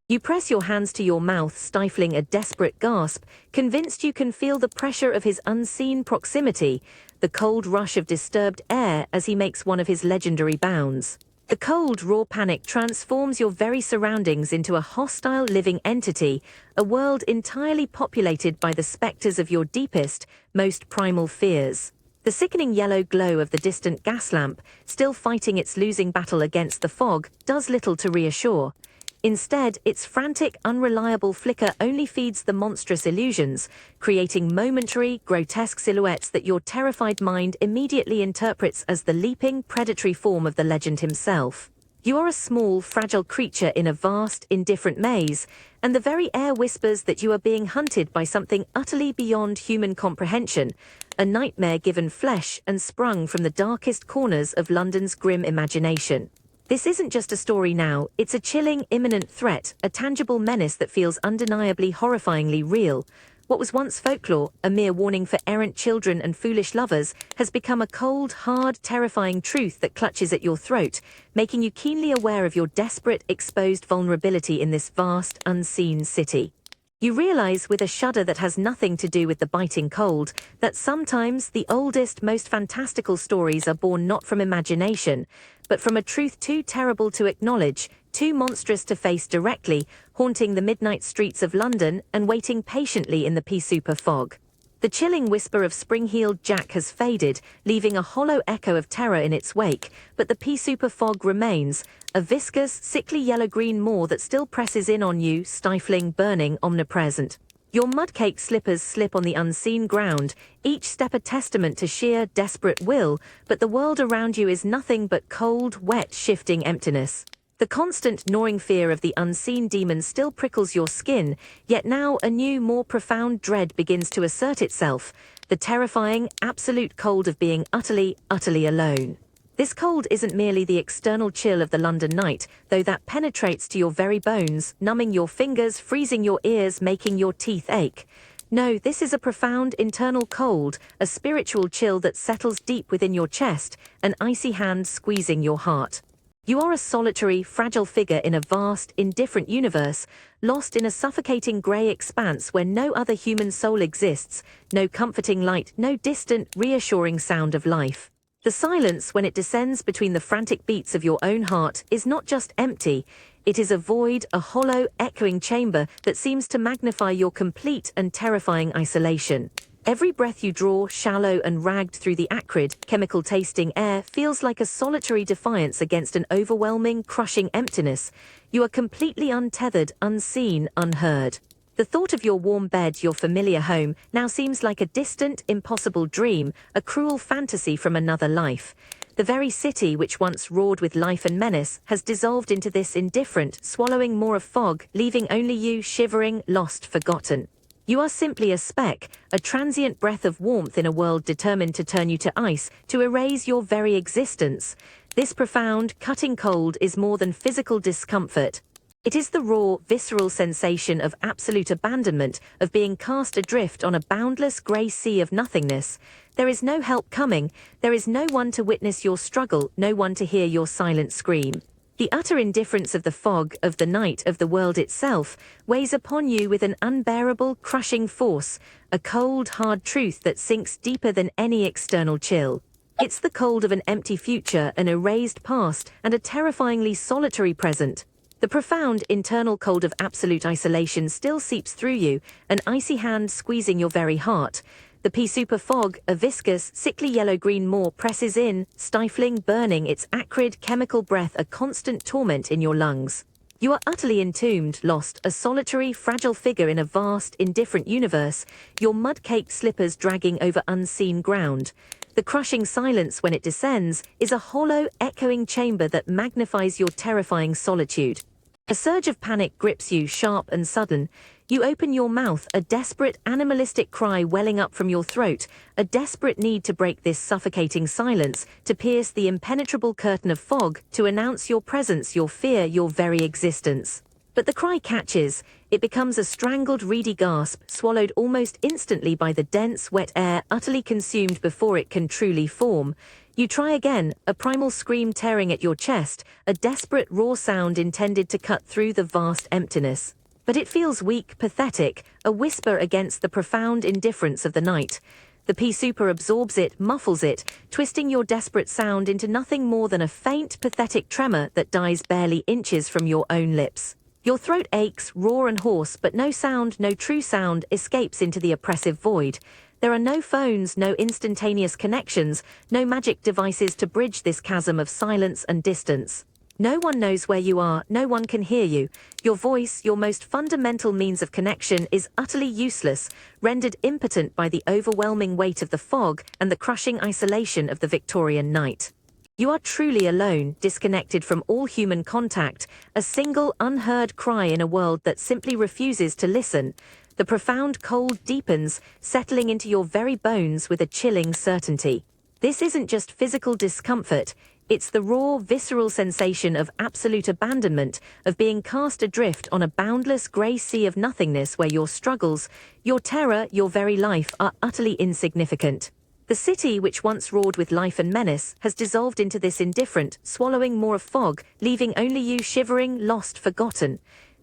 You press your hands to your mouth, stifling a desperate gasp, convinced you can feel the pressure of his unseen proximity, the cold rush of disturbed air as he makes one of his legendary bounds. The cold, raw panic transforms your very surroundings into a hostile living entity, a world entirely populated by the specters of your deepest, most primal fears. The sickening yellow glow of the distant gas lamp, still fighting its losing battle against the fog, does little to reassure. Instead, its frantic, unreliable flicker only feeds the monstrous illusions, creating momentary, grotesque silhouettes that your terrified mind immediately interprets as the leaping, predatory form of the legend himself. You are a small, fragile creature in a vast, indifferent maze, and the very air whispers that you are being hunted by something utterly beyond human comprehension, a nightmare given flesh and sprung from the darkest corners of London's grim imagination. This isn't just a story now, it's a chilling, imminent threat, a tangible menace that feels undeniably horrifyingly real. What was once folklore, a mere warning for errant children and foolish lovers, has become a cold, hard, terrifying truth that clutches at your throat, making you keenly aware of your desperate, exposed vulnerability in this vast, unseen city. You realize with a shudder that has nothing to do with the biting cold, that sometimes the oldest, most fantastical stories are born not from imagination, but from a truth too terrible to acknowledge, too monstrous to face directly, haunting the midnight streets of London and waiting patiently in the pea-soup fog. The chilling whisper of spring-heeled Jack has faded, leaving a hollow echo of terror in its wake, but the pea-soup fog remains, a viscous, sickly yellow-green maw that still presses in on you, stifling, burning, omnipresent. Your mud-caked slippers slip on the unseen ground, each step a testament to sheer, desperate will, but the world around you is nothing but cold, wet, shifting emptiness. The constant gnawing fear of the unseen demon still prickles your skin, yet now a new, more profound dread begins to assert itself, the terrifying, absolute cold of being utterly, utterly alone. This cold isn't merely the external chill of the London night, though that penetrates to your very bones, numbing your fingers, freezing your ears, making your teeth ache. No, this is a profound internal cold, a spiritual chill that settles deep within your chest, an icy hand squeezing your heart. You are a solitary, fragile figure in a vast, indifferent universe, lost in a suffocating grey expanse where no other human soul exists, no comforting light, no distant, reassuring sound of life. The silence, when it descends between the frantic beats of your own heart, is not just empty, it is a void, a hollow, echoing chamber that seems to magnify your complete and terrifying isolation. Every breath you draw, shallow and ragged through the acrid, chemical-tasting air, feels like a solitary defiance against an overwhelming, crushing emptiness. You are completely untethered, unseen, unheard. The thought of your warm bed, your familiar home, now seems like a distant, impossible dream, a cruel fantasy from another life. The very city which once roared with life and menace has dissolved into this indifferent, swallowing maw of fog, leaving only you shivering, lost, forgotten. You are simply a speck, a transient breath of warmth in a world determined to turn you to ice, to erase your very existence. This profound, cutting cold is more than physical discomfort. It is the raw, visceral sensation of absolute abandonment, of being cast adrift on a boundless grey sea of nothingness. There is no help coming, there is no one to witness your struggle, no one to hear your silent scream. The utter indifference of the fog, of the night, of the world itself, weighs upon you with an unbearable, crushing force, a cold, hard truth that sinks deeper than any external chill. It's the cold of an empty future, an erased past, and a terrifyingly solitary present. The profound, internal cold of absolute isolation still seeps through you, an icy hand squeezing your very heart. The pea-soup fog, a viscous, sickly yellow-green maw presses in, stifling, burning, its acrid, chemical breath a constant torment in your lungs. You are utterly entombed, lost, a solitary, fragile figure in a vast, indifferent universe, your mud-caked slippers dragging over unseen ground. The crushing silence when it descends is a hollow, echoing chamber that magnifies your terrifying solitude. A surge of panic grips you, sharp and sudden. You open your mouth, a desperate, animalistic cry welling up from your throat, a desperate need to break this suffocating silence, to pierce the impenetrable curtain of fog, to announce your presence, your fear, your very existence. But the cry catches. It becomes a strangled, reedy gasp, swallowed almost instantly by the dense, wet air, utterly consumed before it can truly form. You try again, a primal scream tearing at your chest, a desperate, raw sound intended to cut through the vast emptiness. But it feels weak, pathetic, a whisper against the profound indifference of the night. The pea-soup absorbs it, muffles it, twisting your desperate sound into nothing more than a faint, pathetic tremor that dies barely inches from your own lips. Your throat aches, raw and hoarse, but no sound, no true sound, escapes into the oppressive void. There are no phones, no instantaneous connections, no magic devices to bridge this chasm of silence and distance. No one knows where you are, no one can hear you. Your voice, your most fundamental means of connection, is utterly useless, rendered impotent by the overwhelming weight of the fog and the crushing isolation of the Victorian night. You are truly alone, disconnected from all human contact, a single unheard cry in a world that simply refuses to listen. The profound cold deepens, settling into your very bones with a chilling certainty. This isn't just physical discomfort, it's the raw, visceral sensation of absolute abandonment, of being cast adrift on a boundless grey sea of nothingness where your struggles, your terror, your very life are utterly insignificant. The city, which once roared with life and menace, has dissolved into this indifferent, swallowing maw of fog, leaving only you shivering, lost, forgotten.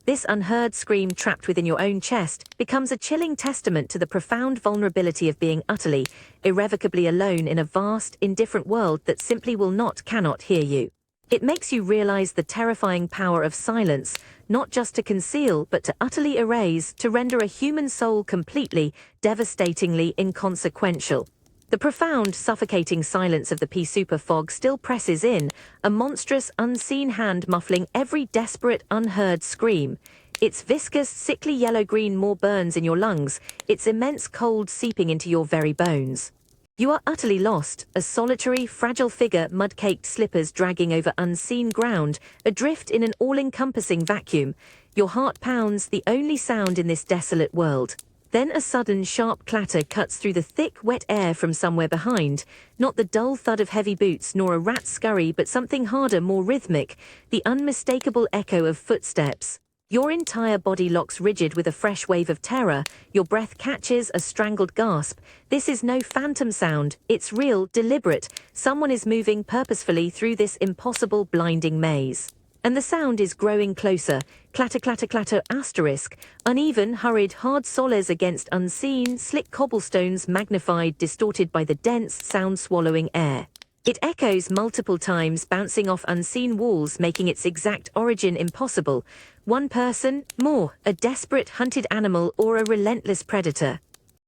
This unheard scream trapped within your own chest becomes a chilling testament to the profound vulnerability of being utterly, irrevocably alone in a vast, indifferent world that simply cannot hear you. It makes you realize the terrifying power of silence, not just to conceal but to utterly erase, to render a human soul completely, devastatingly inconsequential. The profound, suffocating silence of the pea super fog still presses in, a monstrous, unseen hand muffling every desperate, unheard scream. Its viscous, sickly yellow-green maw burns in your lungs, its immense cold seeping into your very bones. You are utterly lost, a solitary, fragile figure, mud-caked slippers dragging over unseen ground, adrift in an all-encompassing vacuum. Your heart pounds, the only sound in this desolate world. Then a sudden sharp clatter cuts through the thick, wet air from somewhere behind, not the dull thud of heavy boots nor a rat's scurry but something harder, more rhythmic, the unmistakable echo of footsteps. Your entire body locks rigid with a fresh wave of terror, your breath catches a strangled gasp. This is no phantom sound, it's real, deliberate, someone is moving purposefully through this impossible, blinding maze. And the sound is growing closer, clatter clatter clatter asterisk, uneven, hurried, hard soles against unseen, slick cobblestones magnified, distorted by the dense, sound-swallowing air. It echoes multiple times, bouncing off unseen walls, making its exact origin impossible. One person, more, a desperate, hunted animal or a relentless predator.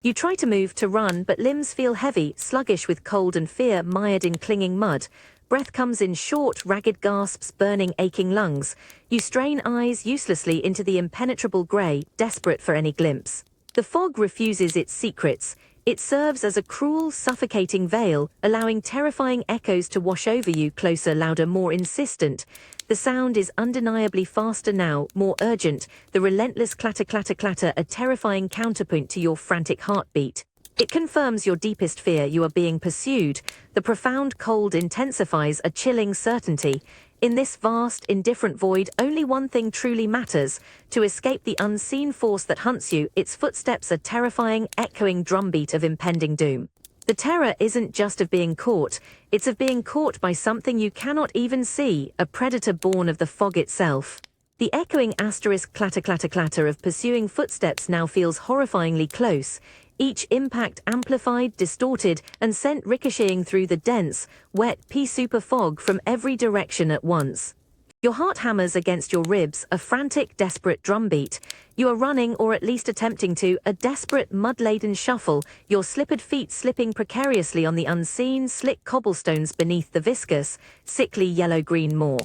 You try to move, to run, but limbs feel heavy, sluggish with cold and fear, mired in clinging mud. Breath comes in short, ragged gasps, burning, aching lungs. You strain eyes uselessly into the impenetrable grey, desperate for any glimpse. The fog refuses its secrets. It serves as a cruel, suffocating veil, allowing terrifying echoes to wash over you, closer, louder, more insistent. The sound is undeniably faster now, more urgent, the relentless clatter clatter clatter, a terrifying counterpoint to your frantic heartbeat. It confirms your deepest fear, you are being pursued. The profound cold intensifies a chilling certainty. In this vast, indifferent void, only one thing truly matters. To escape the unseen force that hunts you, its footsteps a terrifying, echoing drumbeat of impending doom. The terror isn't just of being caught, it's of being caught by something you cannot even see, a predator born of the fog itself. The echoing asterisk clatter clatter clatter of pursuing footsteps now feels horrifyingly close. Each impact amplified, distorted, and sent ricocheting through the dense, wet pea super fog from every direction at once. Your heart hammers against your ribs, a frantic, desperate drumbeat. You are running, or at least attempting to, a desperate, mud-laden shuffle, your slippered feet slipping precariously on the unseen, slick cobblestones beneath the viscous, sickly yellow-green maw.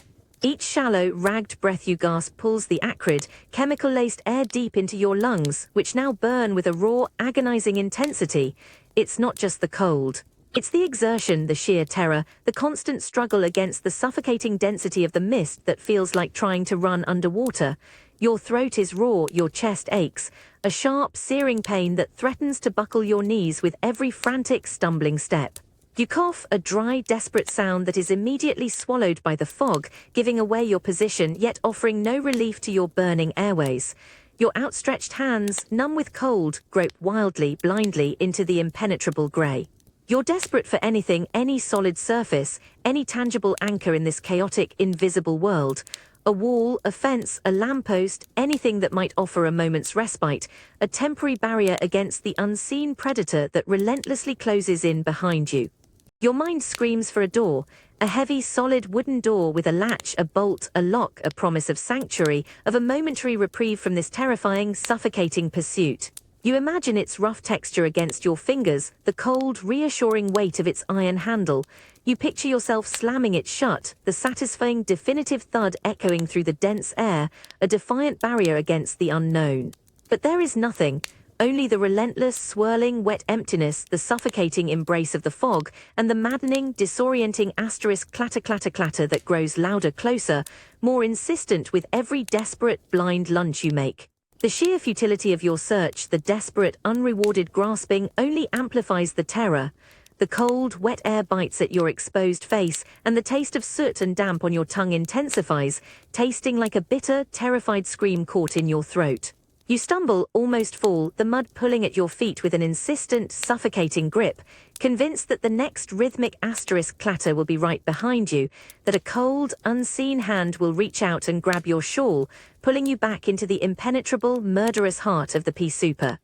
Each shallow, ragged breath you gasp pulls the acrid, chemical-laced air deep into your lungs, which now burn with a raw, agonizing intensity. It's not just the cold. It's the exertion, the sheer terror, the constant struggle against the suffocating density of the mist that feels like trying to run underwater. Your throat is raw, your chest aches, a sharp, searing pain that threatens to buckle your knees with every frantic, stumbling step. You cough, a dry, desperate sound that is immediately swallowed by the fog, giving away your position yet offering no relief to your burning airways. Your outstretched hands, numb with cold, grope wildly, blindly into the impenetrable grey. You're desperate for anything, any solid surface, any tangible anchor in this chaotic, invisible world. A wall, a fence, a lamppost, anything that might offer a moment's respite, a temporary barrier against the unseen predator that relentlessly closes in behind you. Your mind screams for a door, a heavy, solid wooden door with a latch, a bolt, a lock, a promise of sanctuary, of a momentary reprieve from this terrifying, suffocating pursuit. You imagine its rough texture against your fingers, the cold, reassuring weight of its iron handle. You picture yourself slamming it shut, the satisfying definitive thud echoing through the dense air, a defiant barrier against the unknown. But there is nothing. Only the relentless, swirling, wet emptiness, the suffocating embrace of the fog, and the maddening, disorienting asterisk clatter clatter clatter that grows louder closer, more insistent with every desperate, blind lunge you make. The sheer futility of your search, the desperate, unrewarded grasping, only amplifies the terror. The cold, wet air bites at your exposed face, and the taste of soot and damp on your tongue intensifies, tasting like a bitter, terrified scream caught in your throat. You stumble, almost fall, the mud pulling at your feet with an insistent, suffocating grip, convinced that the next rhythmic asterisk clatter will be right behind you, that a cold, unseen hand will reach out and grab your shawl, pulling you back into the impenetrable, murderous heart of the pea souper.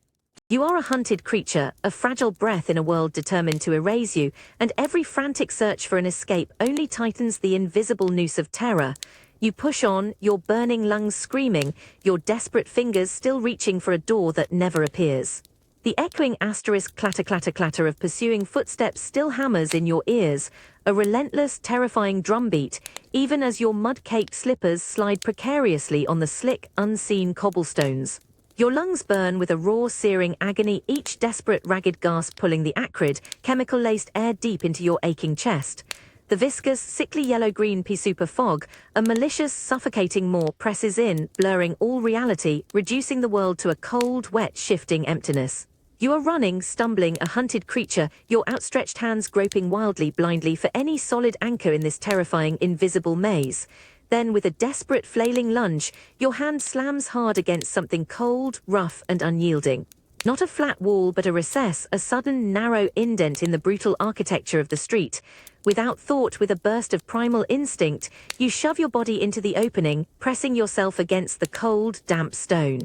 You are a hunted creature, a fragile breath in a world determined to erase you, and every frantic search for an escape only tightens the invisible noose of terror. You push on, your burning lungs screaming, your desperate fingers still reaching for a door that never appears. The echoing asterisk clatter clatter clatter of pursuing footsteps still hammers in your ears, a relentless, terrifying drumbeat, even as your mud-caked slippers slide precariously on the slick, unseen cobblestones. Your lungs burn with a raw, searing agony, each desperate, ragged gasp pulling the acrid, chemical-laced air deep into your aching chest. The viscous, sickly yellow-green pea soup of fog, a malicious, suffocating maw, presses in, blurring all reality, reducing the world to a cold, wet, shifting emptiness. You are running, stumbling, a hunted creature, your outstretched hands groping wildly, blindly for any solid anchor in this terrifying, invisible maze. Then, with a desperate, flailing lunge, your hand slams hard against something cold, rough, and unyielding. Not a flat wall, but a recess, a sudden, narrow indent in the brutal architecture of the street. Without thought, with a burst of primal instinct, you shove your body into the opening, pressing yourself against the cold, damp stone.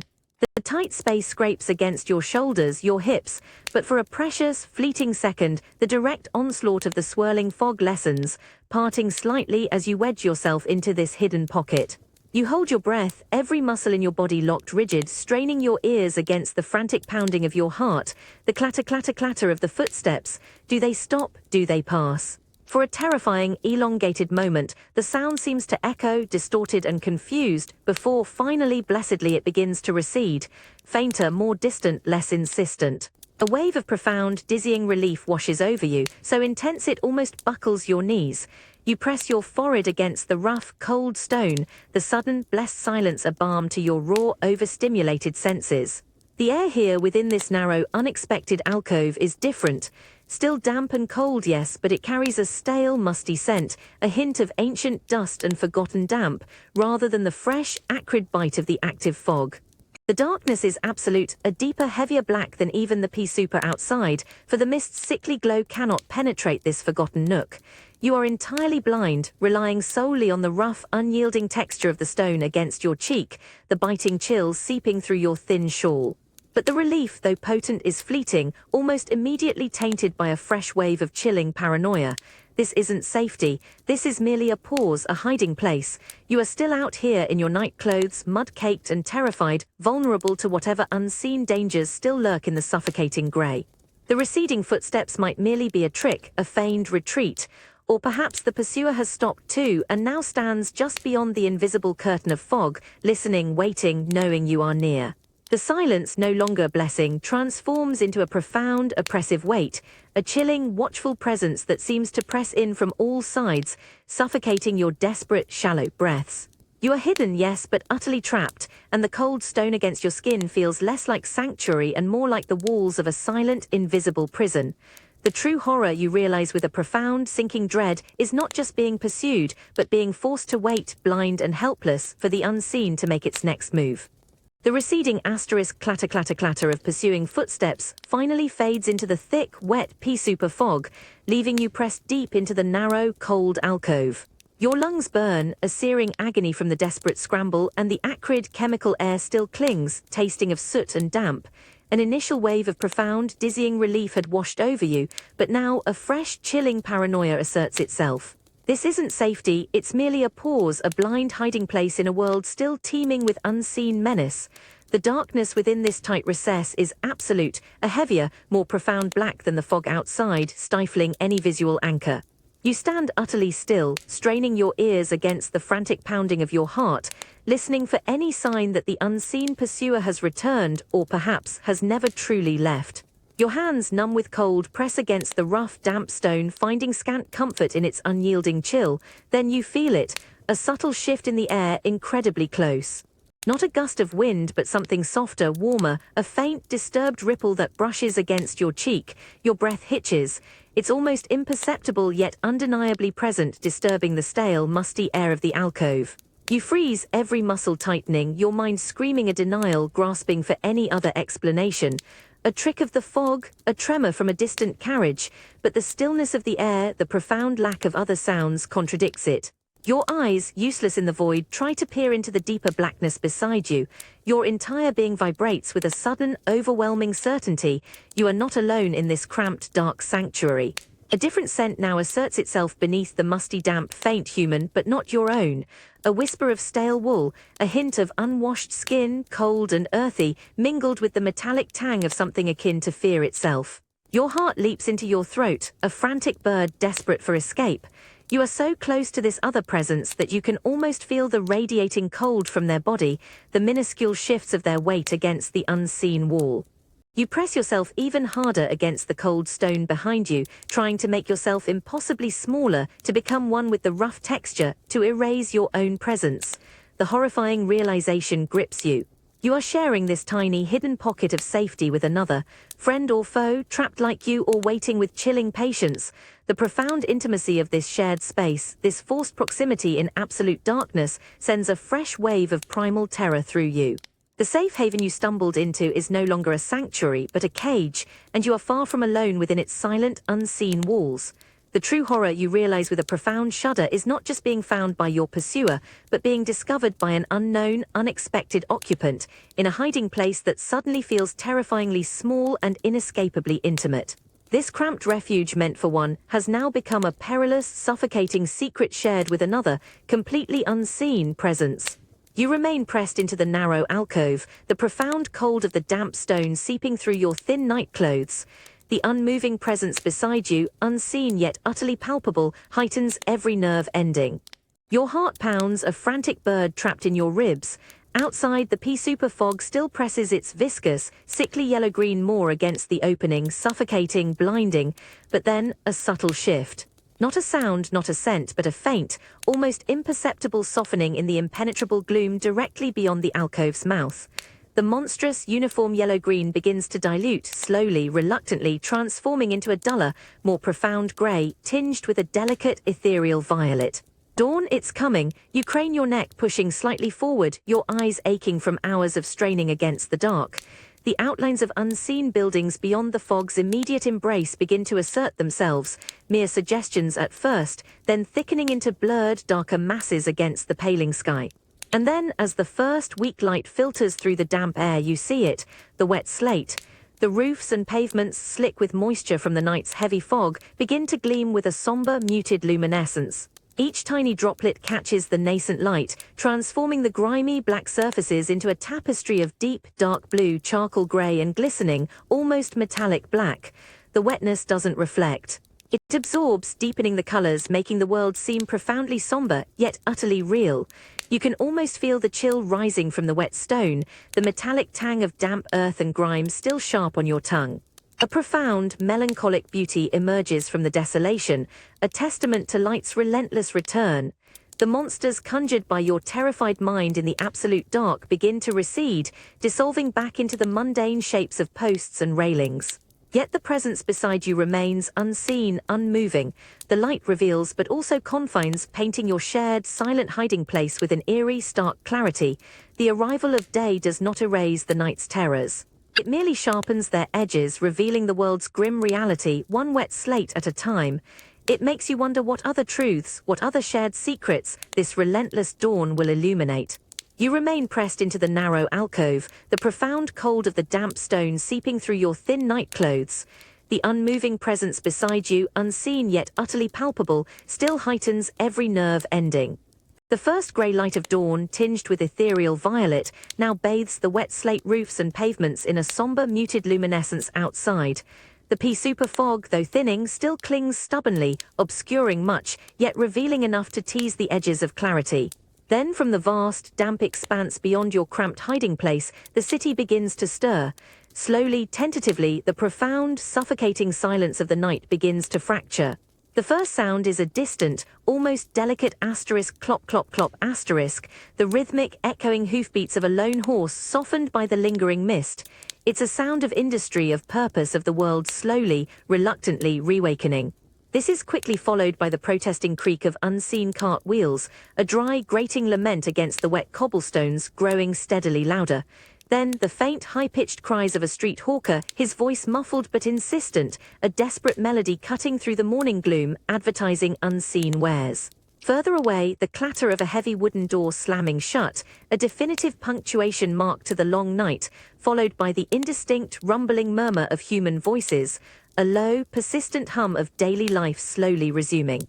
The tight space scrapes against your shoulders, your hips, but for a precious, fleeting second, the direct onslaught of the swirling fog lessens, parting slightly as you wedge yourself into this hidden pocket. You hold your breath, every muscle in your body locked rigid, straining your ears against the frantic pounding of your heart, the clatter clatter clatter of the footsteps. Do they stop? Do they pass? For a terrifying, elongated moment, the sound seems to echo, distorted and confused, before finally, blessedly, it begins to recede, fainter, more distant, less insistent. A wave of profound, dizzying relief washes over you, so intense it almost buckles your knees. You press your forehead against the rough, cold stone, the sudden, blessed silence a balm to your raw, overstimulated senses. The air here within this narrow, unexpected alcove is different. Still damp and cold, yes, but it carries a stale, musty scent, a hint of ancient dust and forgotten damp, rather than the fresh, acrid bite of the active fog. The darkness is absolute, a deeper, heavier black than even the pea souper outside, for the mist's sickly glow cannot penetrate this forgotten nook. You are entirely blind, relying solely on the rough, unyielding texture of the stone against your cheek, the biting chills seeping through your thin shawl. But the relief, though potent, is fleeting, almost immediately tainted by a fresh wave of chilling paranoia. This isn't safety. This is merely a pause, a hiding place. You are still out here in your nightclothes, mud-caked and terrified, vulnerable to whatever unseen dangers still lurk in the suffocating grey. The receding footsteps might merely be a trick, a feigned retreat. Or perhaps the pursuer has stopped too and now stands just beyond the invisible curtain of fog, listening, waiting, knowing you are near. The silence, no longer a blessing, transforms into a profound, oppressive weight, a chilling, watchful presence that seems to press in from all sides, suffocating your desperate, shallow breaths. You are hidden, yes, but utterly trapped, and the cold stone against your skin feels less like sanctuary and more like the walls of a silent, invisible prison. The true horror, you realize with a profound, sinking dread, is not just being pursued, but being forced to wait, blind and helpless, for the unseen to make its next move. The receding asterisk clatter clatter clatter of pursuing footsteps finally fades into the thick, wet pea souper fog, leaving you pressed deep into the narrow, cold alcove. Your lungs burn, a searing agony from the desperate scramble, and the acrid chemical air still clings, tasting of soot and damp. An initial wave of profound, dizzying relief had washed over you, but now a fresh, chilling paranoia asserts itself. This isn't safety, it's merely a pause, a blind hiding place in a world still teeming with unseen menace. The darkness within this tight recess is absolute, a heavier, more profound black than the fog outside, stifling any visual anchor. You stand utterly still, straining your ears against the frantic pounding of your heart, listening for any sign that the unseen pursuer has returned or perhaps has never truly left. Your hands, numb with cold, press against the rough, damp stone, finding scant comfort in its unyielding chill. Then you feel it, a subtle shift in the air, incredibly close. Not a gust of wind, but something softer, warmer, a faint, disturbed ripple that brushes against your cheek. Your breath hitches. It's almost imperceptible yet undeniably present, disturbing the stale, musty air of the alcove. You freeze, every muscle tightening, your mind screaming a denial, grasping for any other explanation. A trick of the fog, a tremor from a distant carriage, but the stillness of the air, the profound lack of other sounds, contradicts it. Your eyes, useless in the void, try to peer into the deeper blackness beside you. Your entire being vibrates with a sudden, overwhelming certainty. You are not alone in this cramped, dark sanctuary. A different scent now asserts itself beneath the musty, damp, faint human, but not your own. A whisper of stale wool, a hint of unwashed skin, cold and earthy, mingled with the metallic tang of something akin to fear itself. Your heart leaps into your throat, a frantic bird desperate for escape. You are so close to this other presence that you can almost feel the radiating cold from their body, the minuscule shifts of their weight against the unseen wall. You press yourself even harder against the cold stone behind you, trying to make yourself impossibly smaller, to become one with the rough texture, to erase your own presence. The horrifying realization grips you. You are sharing this tiny, hidden pocket of safety with another, friend or foe, trapped like you or waiting with chilling patience. The profound intimacy of this shared space, this forced proximity in absolute darkness, sends a fresh wave of primal terror through you. The safe haven you stumbled into is no longer a sanctuary, but a cage, and you are far from alone within its silent, unseen walls. The true horror, you realize with a profound shudder, is not just being found by your pursuer, but being discovered by an unknown, unexpected occupant, in a hiding place that suddenly feels terrifyingly small and inescapably intimate. This cramped refuge meant for one has now become a perilous, suffocating secret shared with another, completely unseen presence. You remain pressed into the narrow alcove, the profound cold of the damp stone seeping through your thin nightclothes. The unmoving presence beside you, unseen yet utterly palpable, heightens every nerve ending. Your heart pounds, a frantic bird trapped in your ribs. Outside, the pea-soup fog still presses its viscous, sickly yellow-green maw against the opening, suffocating, blinding. But then, a subtle shift. Not a sound, not a scent, but a faint, almost imperceptible softening in the impenetrable gloom directly beyond the alcove's mouth. The monstrous, uniform yellow-green begins to dilute, slowly, reluctantly, transforming into a duller, more profound grey, tinged with a delicate, ethereal violet. Dawn, it's coming. You crane your neck, pushing slightly forward, your eyes aching from hours of straining against the dark. The outlines of unseen buildings beyond the fog's immediate embrace begin to assert themselves, mere suggestions at first, then thickening into blurred, darker masses against the paling sky. And then, as the first weak light filters through the damp air, you see it, the wet slate. The roofs and pavements, slick with moisture from the night's heavy fog, begin to gleam with a somber, muted luminescence. Each tiny droplet catches the nascent light, transforming the grimy black surfaces into a tapestry of deep, dark blue, charcoal grey and glistening, almost metallic black. The wetness doesn't reflect. It absorbs, deepening the colours, making the world seem profoundly sombre, yet utterly real. You can almost feel the chill rising from the wet stone, the metallic tang of damp earth and grime still sharp on your tongue. A profound, melancholic beauty emerges from the desolation, a testament to light's relentless return. The monsters conjured by your terrified mind in the absolute dark begin to recede, dissolving back into the mundane shapes of posts and railings. Yet the presence beside you remains unseen, unmoving. The light reveals but also confines, painting your shared, silent hiding place with an eerie, stark clarity. The arrival of day does not erase the night's terrors. It merely sharpens their edges, revealing the world's grim reality, one wet slate at a time. It makes you wonder what other truths, what other shared secrets, this relentless dawn will illuminate. You remain pressed into the narrow alcove, the profound cold of the damp stone seeping through your thin nightclothes. The unmoving presence beside you, unseen yet utterly palpable, still heightens every nerve ending. The first grey light of dawn, tinged with ethereal violet, now bathes the wet slate roofs and pavements in a sombre, muted luminescence outside. The pea super fog, though thinning, still clings stubbornly, obscuring much, yet revealing enough to tease the edges of clarity. Then from the vast, damp expanse beyond your cramped hiding place, the city begins to stir. Slowly, tentatively, the profound, suffocating silence of the night begins to fracture. The first sound is a distant, almost delicate asterisk clop clop clop asterisk, the rhythmic, echoing hoofbeats of a lone horse softened by the lingering mist. It's a sound of industry, of purpose, of the world slowly, reluctantly reawakening. This is quickly followed by the protesting creak of unseen cart wheels, a dry, grating lament against the wet cobblestones growing steadily louder. Then the faint, high-pitched cries of a street hawker, his voice muffled but insistent, a desperate melody cutting through the morning gloom, advertising unseen wares. Further away, the clatter of a heavy wooden door slamming shut, a definitive punctuation mark to the long night, followed by the indistinct, rumbling murmur of human voices, a low, persistent hum of daily life slowly resuming.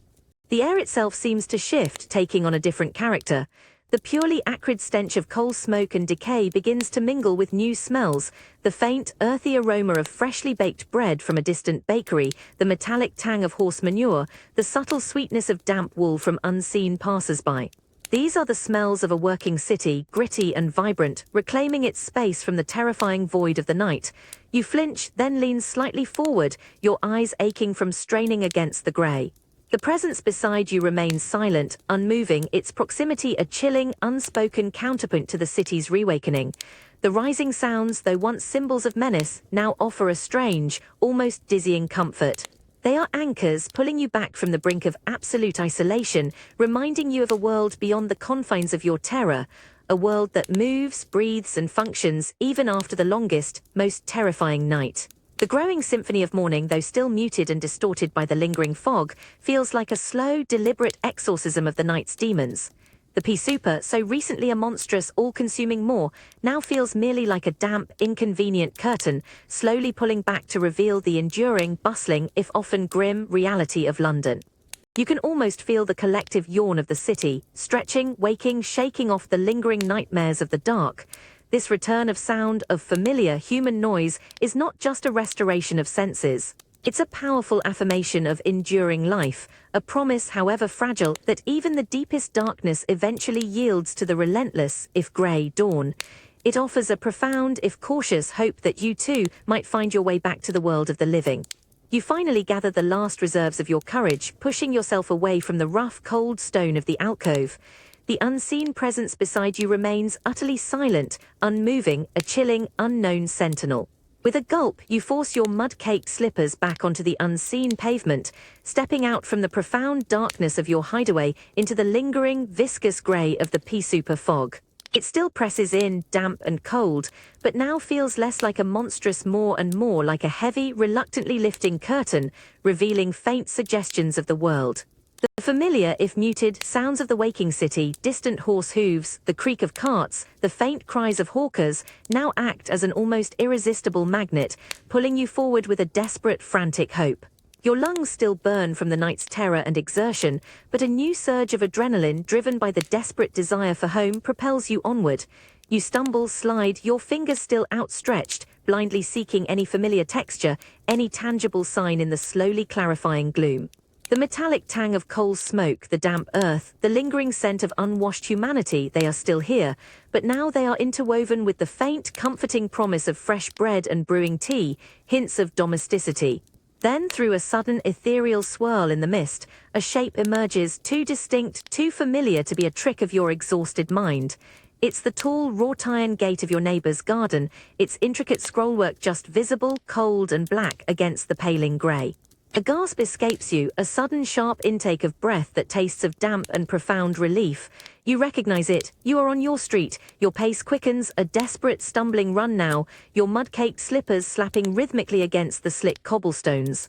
The air itself seems to shift, taking on a different character. The purely acrid stench of coal smoke and decay begins to mingle with new smells, the faint, earthy aroma of freshly baked bread from a distant bakery, the metallic tang of horse manure, the subtle sweetness of damp wool from unseen passers-by. These are the smells of a working city, gritty and vibrant, reclaiming its space from the terrifying void of the night. You flinch, then lean slightly forward, your eyes aching from straining against the grey. The presence beside you remains silent, unmoving, its proximity a chilling, unspoken counterpoint to the city's reawakening. The rising sounds, though once symbols of menace, now offer a strange, almost dizzying comfort. They are anchors pulling you back from the brink of absolute isolation, reminding you of a world beyond the confines of your terror, a world that moves, breathes, and functions even after the longest, most terrifying night. The growing symphony of morning, though still muted and distorted by the lingering fog, feels like a slow, deliberate exorcism of the night's demons. The pea super, so recently a monstrous, all-consuming maw, now feels merely like a damp, inconvenient curtain, slowly pulling back to reveal the enduring, bustling, if often grim, reality of London. You can almost feel the collective yawn of the city, stretching, waking, shaking off the lingering nightmares of the dark. This return of sound, of familiar human noise, is not just a restoration of senses. It's a powerful affirmation of enduring life, a promise, however fragile, that even the deepest darkness eventually yields to the relentless, if grey, dawn. It offers a profound, if cautious, hope that you too might find your way back to the world of the living. You finally gather the last reserves of your courage, pushing yourself away from the rough, cold stone of the alcove. The unseen presence beside you remains utterly silent, unmoving, a chilling, unknown sentinel. With a gulp, you force your mud-caked slippers back onto the unseen pavement, stepping out from the profound darkness of your hideaway into the lingering, viscous grey of the pea super fog. It still presses in, damp and cold, but now feels less like a monstrous maw and more like a heavy, reluctantly lifting curtain, revealing faint suggestions of the world. The familiar, if muted, sounds of the waking city, distant horse hooves, the creak of carts, the faint cries of hawkers, now act as an almost irresistible magnet, pulling you forward with a desperate, frantic hope. Your lungs still burn from the night's terror and exertion, but a new surge of adrenaline, driven by the desperate desire for home, propels you onward. You stumble, slide, your fingers still outstretched, blindly seeking any familiar texture, any tangible sign in the slowly clarifying gloom. The metallic tang of coal smoke, the damp earth, the lingering scent of unwashed humanity, they are still here, but now they are interwoven with the faint, comforting promise of fresh bread and brewing tea, hints of domesticity. Then, through a sudden ethereal swirl in the mist, a shape emerges, too distinct, too familiar to be a trick of your exhausted mind. It's the tall, wrought-iron gate of your neighbour's garden, its intricate scrollwork just visible, cold and black against the paling grey. A gasp escapes you, a sudden sharp intake of breath that tastes of damp and profound relief. You recognize it. You are on your street. Your pace quickens, a desperate, stumbling run now, your mud-caked slippers slapping rhythmically against the slick cobblestones.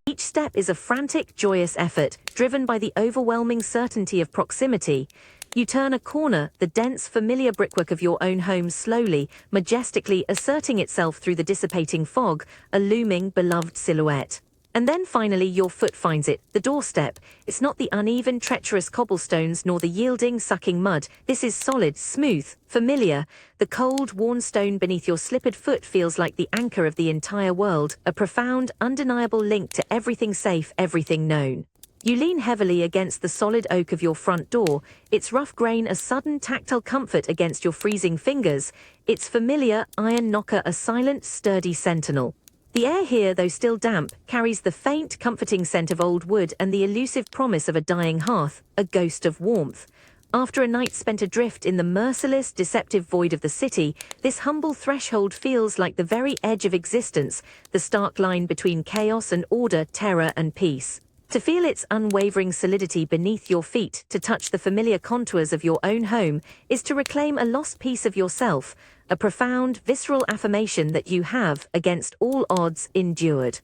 Each step is a frantic, joyous effort, driven by the overwhelming certainty of proximity. You turn a corner, the dense, familiar brickwork of your own home slowly, majestically asserting itself through the dissipating fog, a looming, beloved silhouette. And then finally your foot finds it, the doorstep. It's not the uneven, treacherous cobblestones nor the yielding, sucking mud. This is solid, smooth, familiar. The cold, worn stone beneath your slippered foot feels like the anchor of the entire world, a profound, undeniable link to everything safe, everything known. You lean heavily against the solid oak of your front door, its rough grain a sudden tactile comfort against your freezing fingers, its familiar iron knocker a silent, sturdy sentinel. The air here, though still damp, carries the faint, comforting scent of old wood and the elusive promise of a dying hearth, a ghost of warmth. After a night spent adrift in the merciless, deceptive void of the city, this humble threshold feels like the very edge of existence, the stark line between chaos and order, terror and peace. To feel its unwavering solidity beneath your feet, to touch the familiar contours of your own home, is to reclaim a lost piece of yourself, a profound, visceral affirmation that you have, against all odds, endured.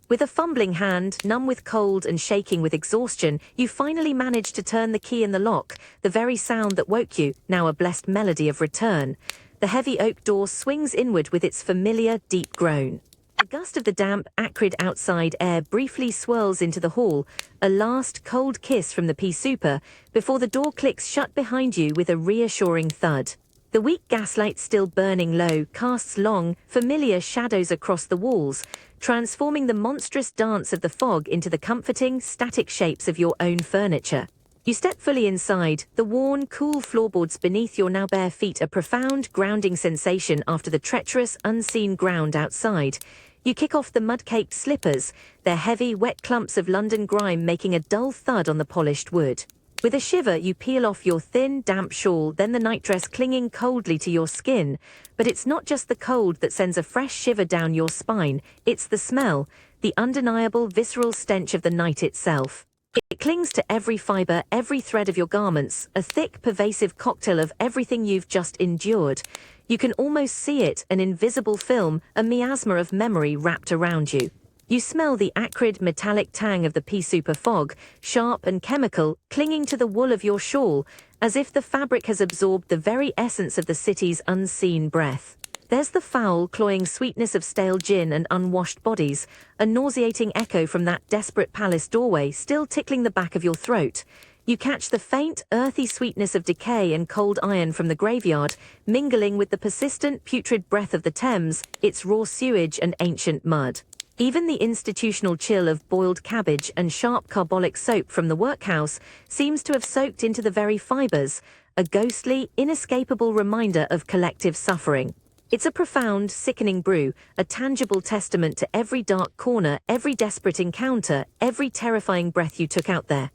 With a fumbling hand, numb with cold and shaking with exhaustion, you finally manage to turn the key in the lock, the very sound that woke you, now a blessed melody of return. The heavy oak door swings inward with its familiar, deep groan. A gust of the damp, acrid outside air briefly swirls into the hall, a last cold kiss from the pea souper, before the door clicks shut behind you with a reassuring thud. The weak gaslight still burning low casts long, familiar shadows across the walls, transforming the monstrous dance of the fog into the comforting, static shapes of your own furniture. You step fully inside, the worn, cool floorboards beneath your now bare feet a profound, grounding sensation after the treacherous, unseen ground outside. You kick off the mud-caked slippers, their heavy, wet clumps of London grime making a dull thud on the polished wood. With a shiver, you peel off your thin, damp shawl, then the nightdress clinging coldly to your skin. But it's not just the cold that sends a fresh shiver down your spine, it's the smell, the undeniable, visceral stench of the night itself. It clings to every fiber, every thread of your garments, a thick, pervasive cocktail of everything you've just endured. You can almost see it, an invisible film, a miasma of memory wrapped around you. You smell the acrid, metallic tang of the pea souper fog, sharp and chemical, clinging to the wool of your shawl, as if the fabric has absorbed the very essence of the city's unseen breath. There's the foul, cloying sweetness of stale gin and unwashed bodies, a nauseating echo from that desperate palace doorway still tickling the back of your throat. You catch the faint, earthy sweetness of decay and cold iron from the graveyard, mingling with the persistent, putrid breath of the Thames, its raw sewage and ancient mud. Even the institutional chill of boiled cabbage and sharp carbolic soap from the workhouse seems to have soaked into the very fibers, a ghostly, inescapable reminder of collective suffering. It's a profound, sickening brew, a tangible testament to every dark corner, every desperate encounter, every terrifying breath you took out there.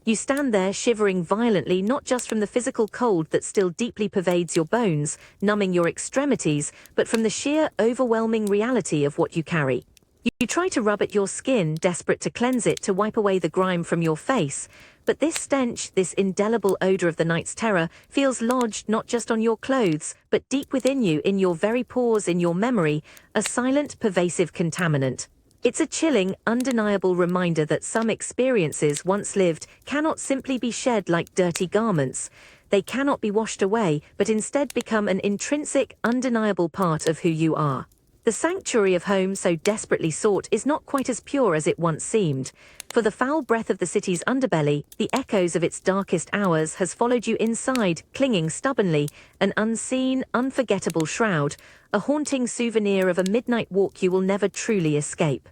You stand there shivering violently, not just from the physical cold that still deeply pervades your bones, numbing your extremities, but from the sheer, overwhelming reality of what you carry. You try to rub at your skin, desperate to cleanse it, to wipe away the grime from your face. But this stench, this indelible odor of the night's terror, feels lodged not just on your clothes, but deep within you, in your very pores, in your memory, a silent, pervasive contaminant. It's a chilling, undeniable reminder that some experiences once lived cannot simply be shed like dirty garments. They cannot be washed away, but instead become an intrinsic, undeniable part of who you are. The sanctuary of home so desperately sought is not quite as pure as it once seemed. For the foul breath of the city's underbelly, the echoes of its darkest hours has followed you inside, clinging stubbornly, an unseen, unforgettable shroud, a haunting souvenir of a midnight walk you will never truly escape.